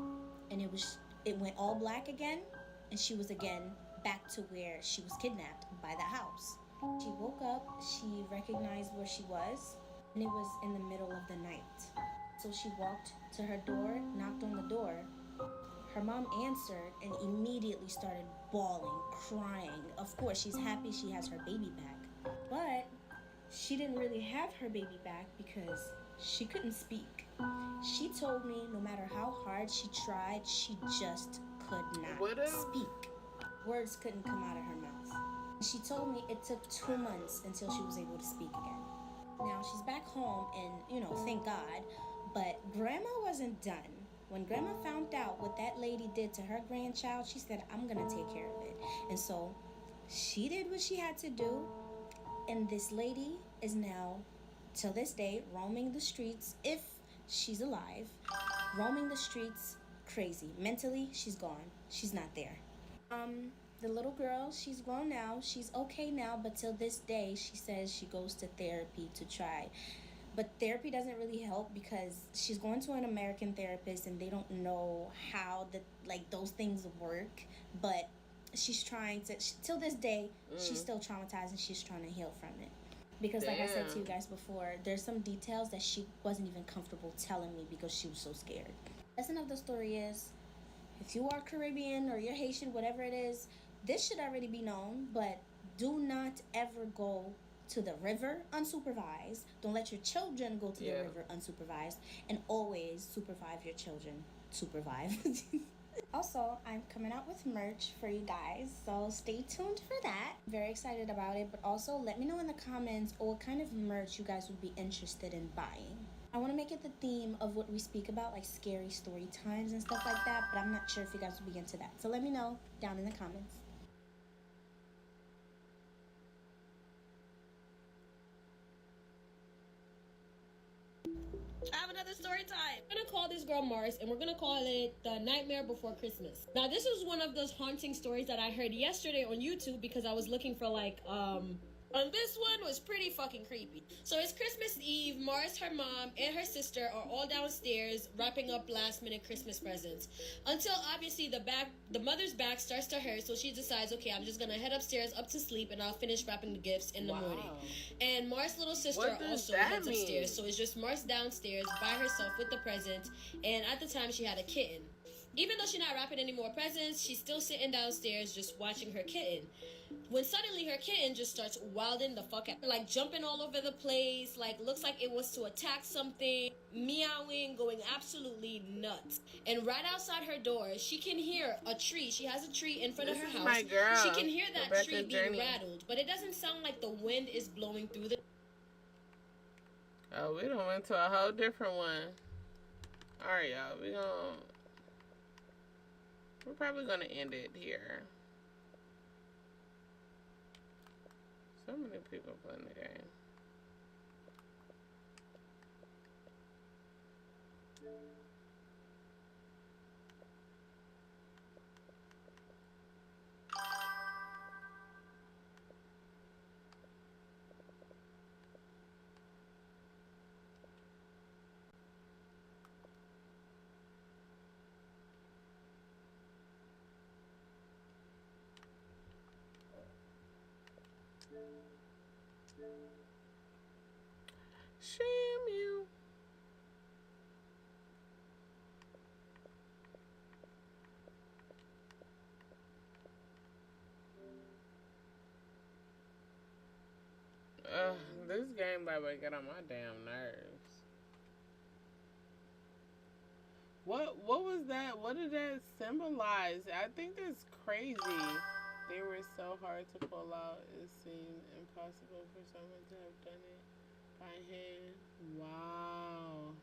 and it went all black again, and she was again back to where she was kidnapped by the house. She woke up, she recognized where she was, and it was in the middle of the night. So she walked to her door, knocked on the door. Her mom answered and immediately started bawling, crying. Of course, she's happy she has her baby back. But she didn't really have her baby back because she couldn't speak. She told me no matter how hard she tried, she just could not speak. Words couldn't come out of her mouth. She told me it took 2 months until she was able to speak again. Now she's back home and, you know, thank God, but grandma wasn't done When grandma found out what that lady did to her grandchild, she said, I'm gonna take care of it. And so she did what she had to do, and this lady is now, till this day, roaming the streets, if she's alive, roaming the streets crazy. Mentally, she's gone. She's not there. The little girl, she's grown now. She's okay now, but till this day, she says she goes to therapy to try. But therapy doesn't really help because she's going to an American therapist and they don't know how those things work. But she's trying to, till this day, she's still traumatized and she's trying to heal from it. Because like I said to you guys before, there's some details that she wasn't even comfortable telling me because she was so scared. Lesson of the story is, if you are Caribbean or you're Haitian, whatever it is, this should already be known, but do not ever go to the river unsupervised. Don't let your children go to the river unsupervised, and always supervise your children. Also, I'm coming out with merch for you guys, so stay tuned for that. Very excited about it, but also let me know in the comments what kind of merch you guys would be interested in buying. I want to make it the theme of what we speak about, like scary story times and stuff like that, but I'm not sure if you guys would be into that. So let me know down in the comments. I have another story time. I'm gonna call this girl Mars, and we're gonna call it The Nightmare Before Christmas. Now, this is one of those haunting stories that I heard yesterday on YouTube because I was looking for and this one was pretty fucking creepy. So it's Christmas Eve. Mars, her mom, and her sister are all downstairs wrapping up last-minute Christmas presents. Until obviously the mother's back starts to hurt, so she decides, okay, I'm just gonna head upstairs up to sleep, and I'll finish wrapping the gifts in the morning. And Mars' little sister also heads upstairs, so it's just Mars downstairs by herself with the presents. And at the time, she had a kitten. Even though she's not wrapping any more presents, she's still sitting downstairs just watching her kitten. When suddenly her kitten just starts wilding the fuck out. Like jumping all over the place, like looks like it wants to attack something, meowing, going absolutely nuts. And right outside her door, she can hear a tree. She has a tree in front of her house. My girl. She can hear that Rebecca's tree being journey. rattled, but it doesn't sound like the wind is blowing through the... Oh, we done went to a whole different one. Alright, y'all. We're probably gonna end it here. So many people playing the game. Shame you. This game about to get on my damn nerves. What was that? What did that symbolize? I think that's crazy. They were so hard to pull out, it seemed impossible for someone to have done it by hand. Wow.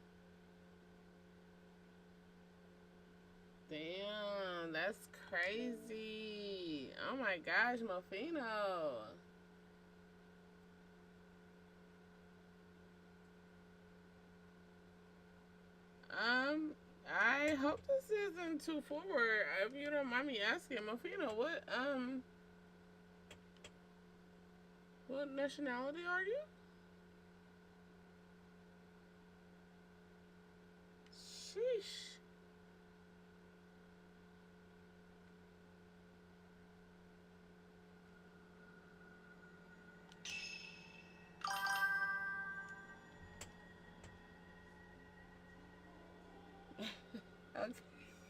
Damn, that's crazy. Oh my gosh, Mofino. I hope this isn't too forward. If you don't mind me asking, Mofino, what nationality are you? Sheesh.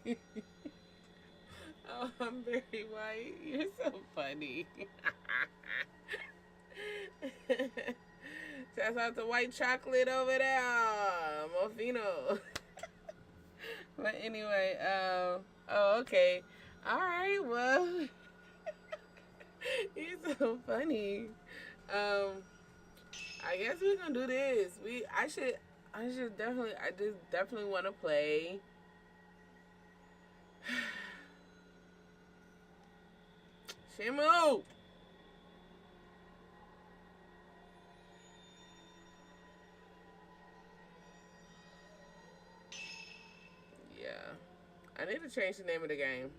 Okay. Oh, I'm very white. You're so funny. Shouts out to white chocolate over there, Mofino. But anyway, okay. Alright, well. You're so funny. I guess we're gonna do this. I just definitely want to play Shimu! Yeah. I need to change the name of the game.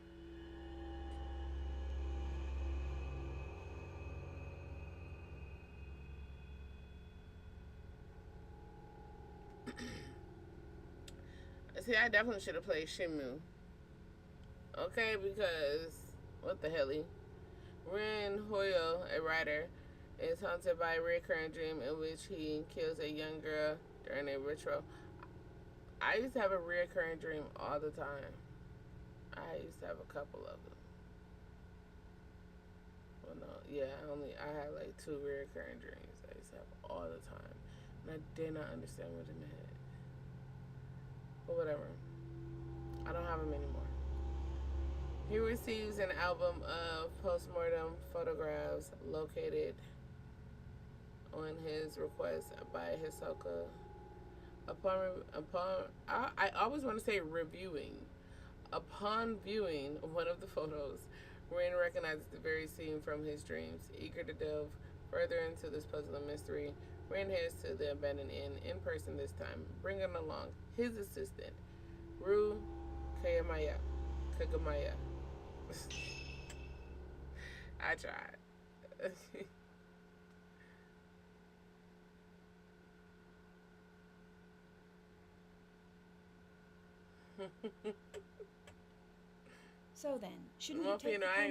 See, I definitely should have played Shimu. Okay, because what the helly? Ren Hoyo, a writer, is haunted by a recurring dream in which he kills a young girl during a ritual. I used to have a recurring dream all the time. I used to have a couple of them. Well, no, yeah, I had like 2 recurring dreams I used to have all the time. And I did not understand what it meant. But whatever. I don't have them anymore. He receives an album of postmortem photographs located on his request by Hisoka. I always want to say reviewing. Upon viewing one of the photos, Rin recognizes the very scene from his dreams. Eager to delve further into this puzzling mystery, Rin heads to the abandoned inn in person this time, bringing along his assistant, Ru Kagamaya. I tried. So then, shouldn't you Well, take you know, the I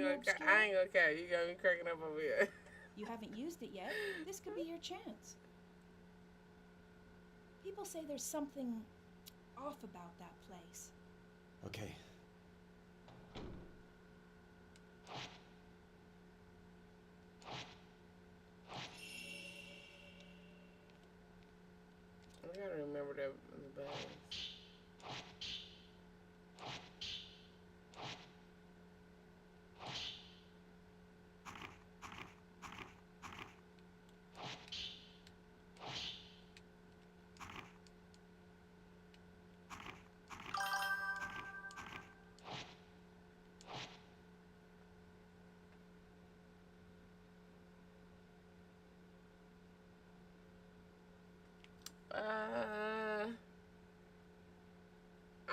ain't gonna care. You got me cracking up over here. You haven't used it yet. This could be your chance. People say there's something off about that place. Okay. I gotta remember that in the bag.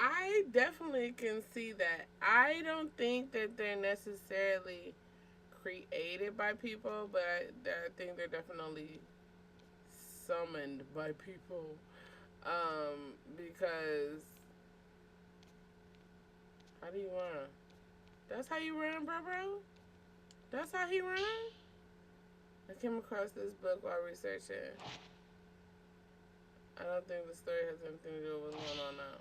I definitely can see that. I don't think that they're necessarily created by people, but I think they're definitely summoned by people. Because how do you run? That's how you run, bro. That's how he run. I came across this book while researching. I don't think the story has anything to do with what's going on now.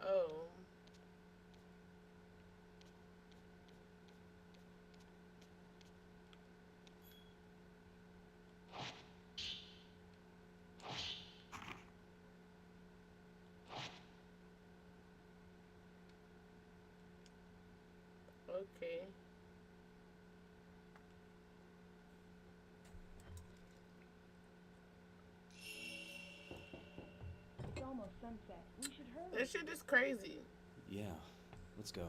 Oh. Okay. It's almost sunset. We should hurry. This shit is crazy. Yeah, let's go.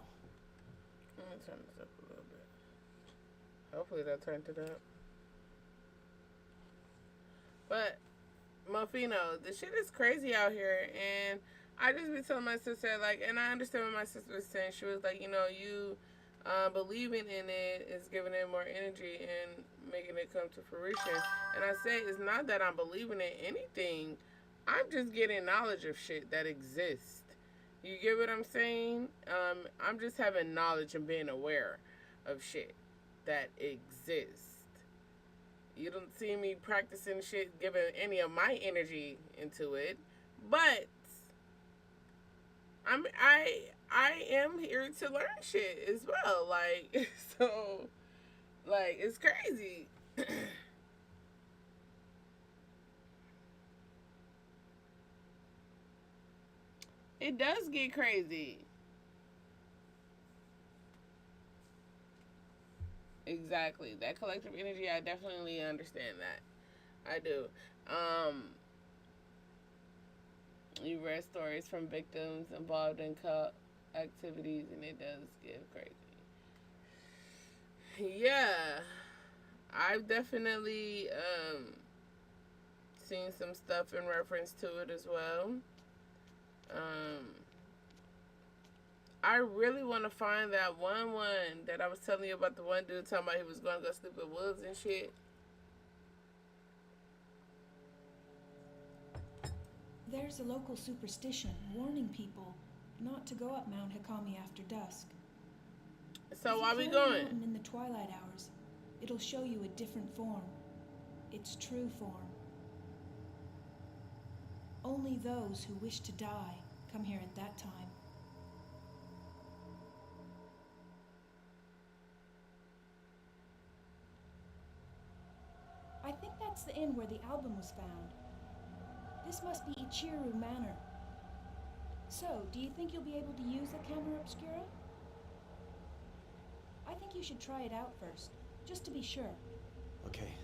Let me turn this up a little bit. Hopefully that turned it up. But, Mofino, the shit is crazy out here, and I just be telling my sister, like, and I understand what my sister was saying. She was like, you know, you believing in it is giving it more energy and making it come to fruition. And I say, it's not that I'm believing in anything. I'm just getting knowledge of shit that exists. You get what I'm saying? I'm just having knowledge and being aware of shit that exists. You don't see me practicing shit, giving any of my energy into it, but I am here to learn shit as well. Like, so, like, it's crazy. It does get crazy. Exactly. That collective energy, I definitely understand that. I do. You read stories from victims involved in cult activities, and it does get crazy. Yeah. I've definitely seen some stuff in reference to it as well. I really want to find that one that I was telling you about, the one dude talking about he was going to go sleep in woods and shit. There's a local superstition warning people not to go up Mount Hakami after dusk. So why we going? In the twilight hours, it'll show you a different form. Its true form. Only those who wish to die come here at that time. I think that's the inn where the album was found. This must be Ichiru Manor. So, do you think you'll be able to use the camera obscura? I think you should try it out first, just to be sure. Okay.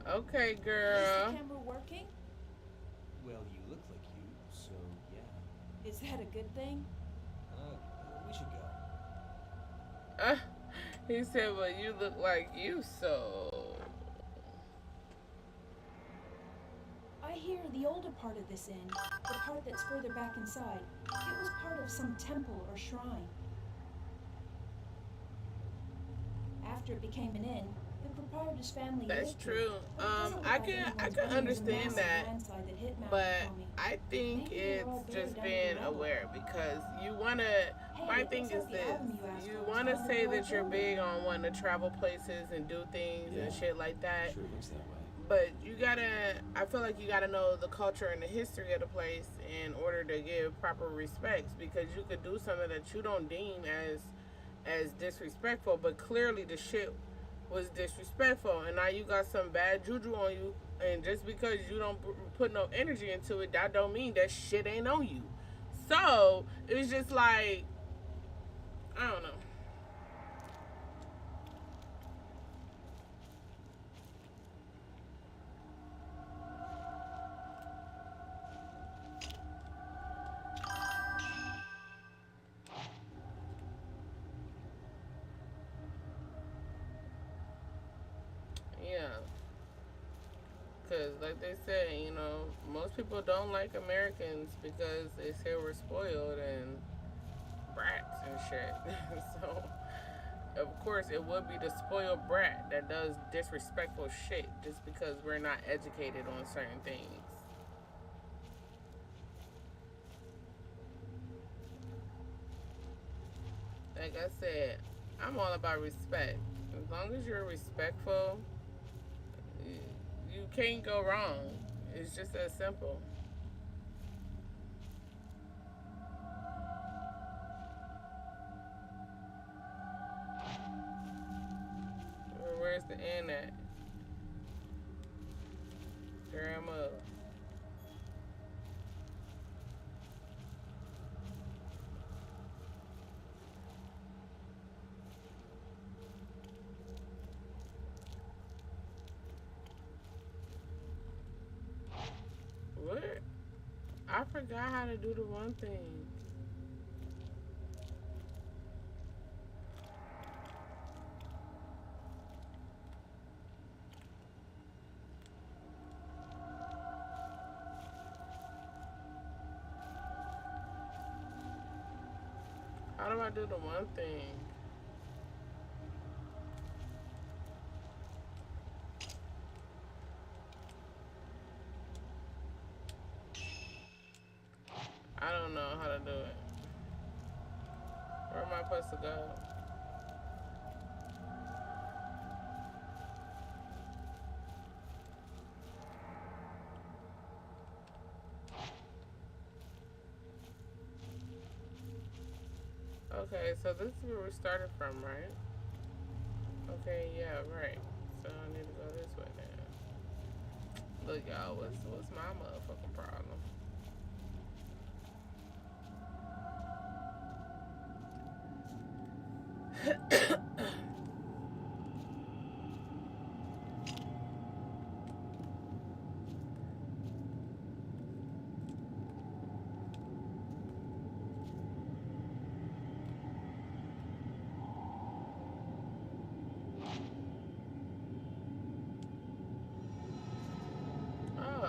Okay, girl. Is the camera working? Well, you look like you, so yeah. Is that a good thing? We should go. He said, well, you look like you, so... I hear the older part of this inn, the part that's further back inside, it was part of some temple or shrine. After it became an inn, the proprietor's family That's true. I can understand that, but I think it's just being aware, because you wanna. My thing is this: you wanna say that you're big on wanting to travel places and do things and shit like that. Sure looks that way. But you gotta. I feel like you gotta know the culture and the history of the place in order to give proper respects, because you could do something that you don't deem as disrespectful, but clearly the shit was disrespectful, and now you got some bad juju on you, and just because you don't put no energy into it, that don't mean that shit ain't on you. So it's just like, I don't know. Because, like they say, you know, most people don't like Americans because they say we're spoiled and brats and shit. So, of course, it would be the spoiled brat that does disrespectful shit just because we're not educated on certain things. Like I said, I'm all about respect. As long as you're respectful, you can't go wrong. It's just that simple. Where's the inn at? Grandma. What? I forgot how to do the one thing. How do I do the one thing? I don't know how to do it. Where am I supposed to go? Okay, so this is where we started from, right? Okay, yeah, right. So I need to go this way now. Look, y'all, what's my motherfucking problem?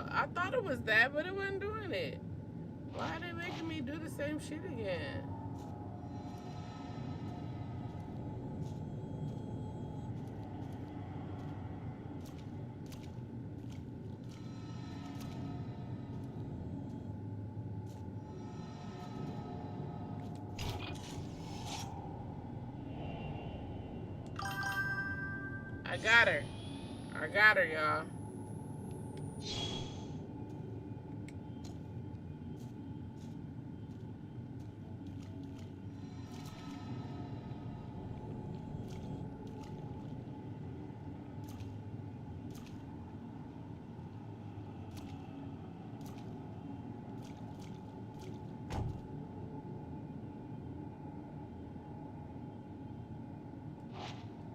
I thought it was that, but it wasn't doing it. Why are they making me do the same shit again? I got her. I got her, y'all.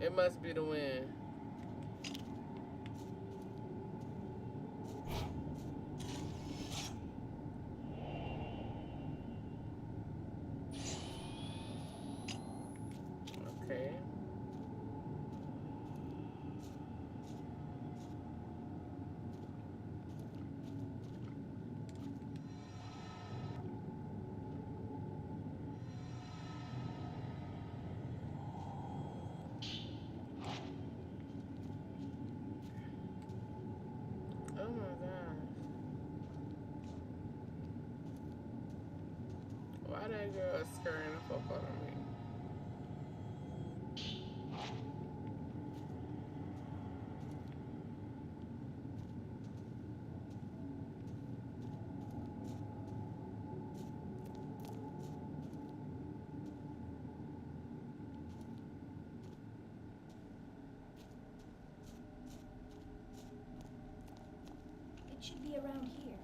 It must be the wind. Okay. Oh my gosh. Why that girl is scaring the fuck out of me? It should be around here.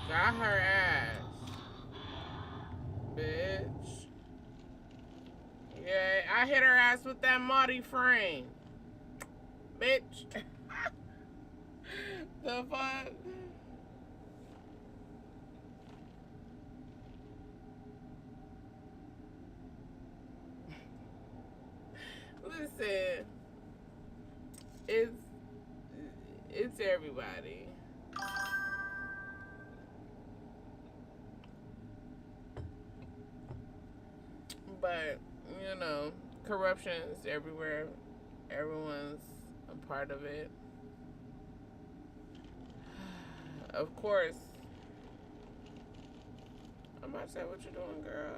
Got her ass. Bitch. Yeah, I hit her ass with that Marty frame. Bitch. The fuck? Listen. It's everybody. But, you know, corruption is everywhere. Everyone's a part of it. Of course. I'm about to say, what you doing, girl?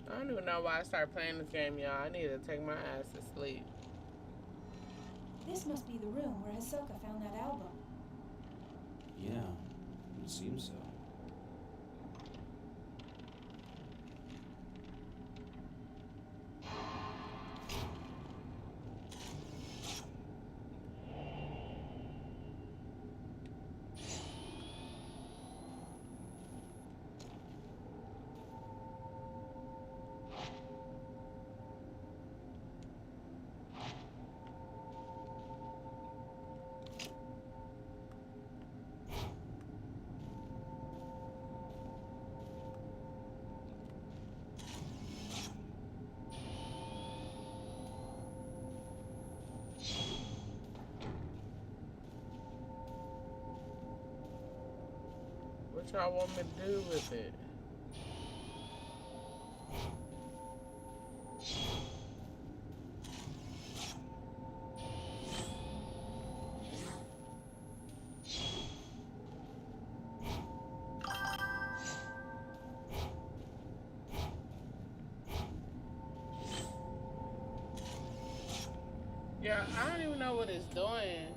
I don't even know why I started playing this game, y'all. I need to take my ass to sleep. This must be the room where Hisoka found that album. Yeah, it seems so. What y'all want me to do with it? Yeah, I don't even know what it's doing.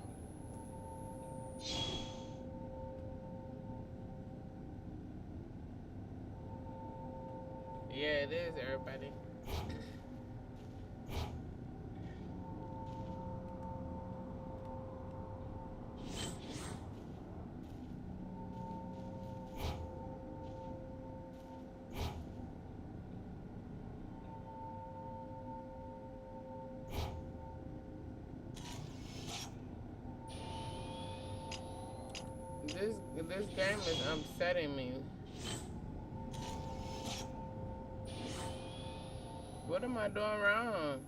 Yeah, it is, everybody. This game is upsetting me. What am I doing wrong?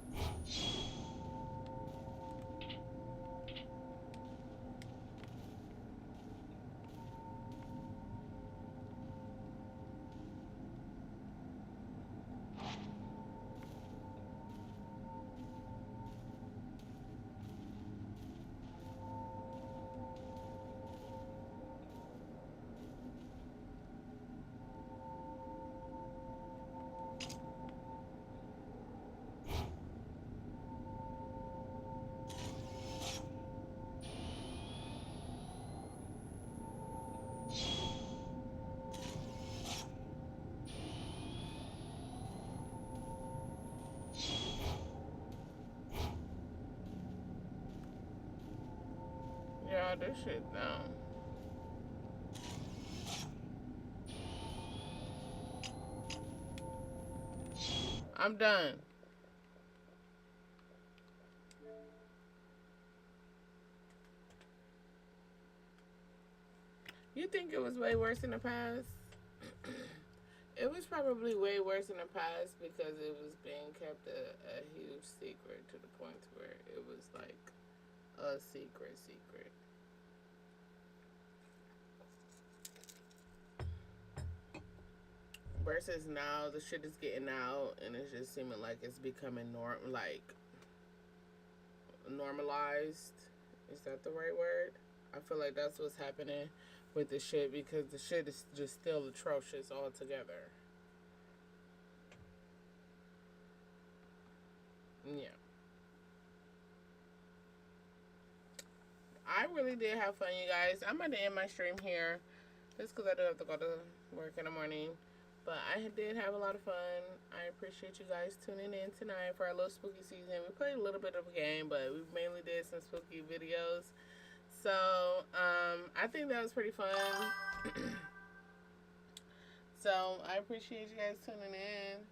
Yeah, this shit down. I'm done. You think it was way worse in the past? It was probably way worse in the past because it was being kept a huge secret to the point where it was like a secret. Versus now, the shit is getting out and it's just seeming like it's becoming normalized. Is that the right word? I feel like that's what's happening with the shit because the shit is just still atrocious altogether. Yeah. I really did have fun, you guys. I'm going to end my stream here just because I do have to go to work in the morning. But I did have a lot of fun. I appreciate you guys tuning in tonight for our little spooky season. We played a little bit of a game, but we mainly did some spooky videos. So, I think that was pretty fun. So, I appreciate you guys tuning in.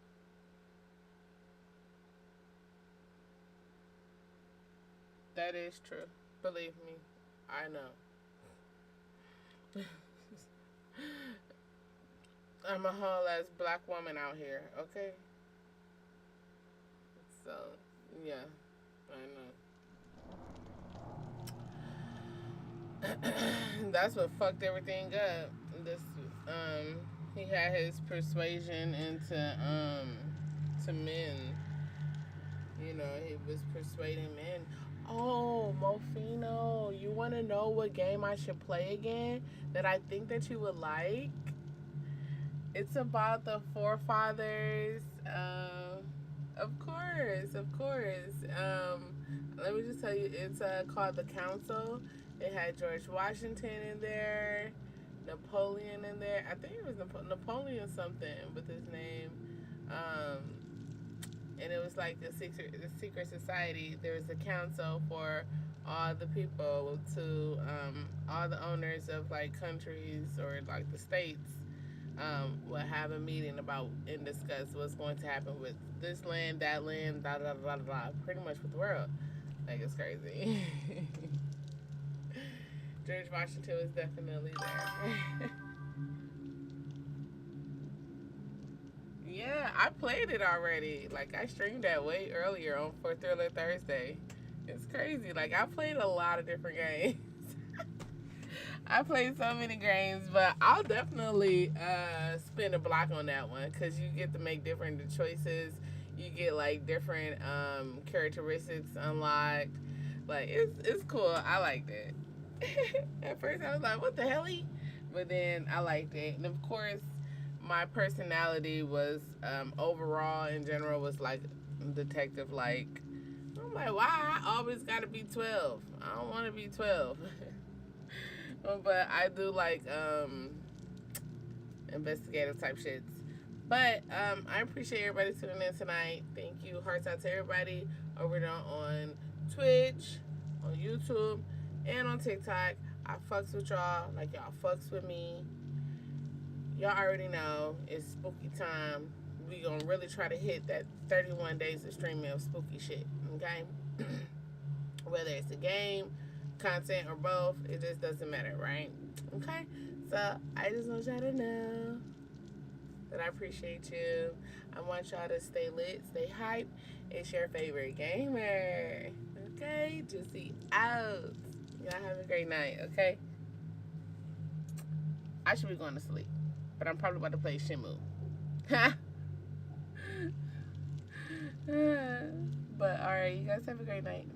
That is true. Believe me. I know. I'm a whole ass black woman out here, okay? So, yeah, I know. That's what fucked everything up. This, he had his persuasion into, to men. You know, he was persuading men. Oh, Mofino, you want to know what game I should play again that I think that you would like? It's about the forefathers. Of course. Let me just tell you, it's called The Council. It had George Washington in there, Napoleon in there. I think it was Napoleon something with his name. And it was like a secret society. There was a council for all the people to all the owners of like countries or like the states will have a meeting about and discuss what's going to happen with this land, that land, blah blah blah blah. Pretty much with the world. Like, it's crazy. George Washington was definitely there. Yeah, I played it already. Like, I streamed that way earlier for Thriller Thursday. It's crazy. Like, I played a lot of different games. I played so many games, but I'll definitely spin a block on that one because you get to make different choices. You get, like, different characteristics unlocked. Like, it's cool. I liked it. At first, I was like, what the hell? But then I liked it. And, of course, my personality was overall in general was like detective like. I'm like, why I always gotta be 12? I don't want to be 12. But I do like investigative type shits. But I appreciate everybody tuning in tonight. Thank you. Hearts out to everybody over there on Twitch, on YouTube, and on TikTok. I fucks with y'all like y'all fucks with me. Y'all already know it's spooky time. We gonna really try to hit that 31 days of streaming of spooky shit, okay? Whether it's a game, content, or both, it just doesn't matter, right? Okay? So, I just want y'all to know that I appreciate you. I want y'all to stay lit, stay hype. It's your favorite gamer, okay? Juicy out. Y'all have a great night, okay? I should be going to sleep. But I'm probably about to play Shimu. But alright, you guys have a great night.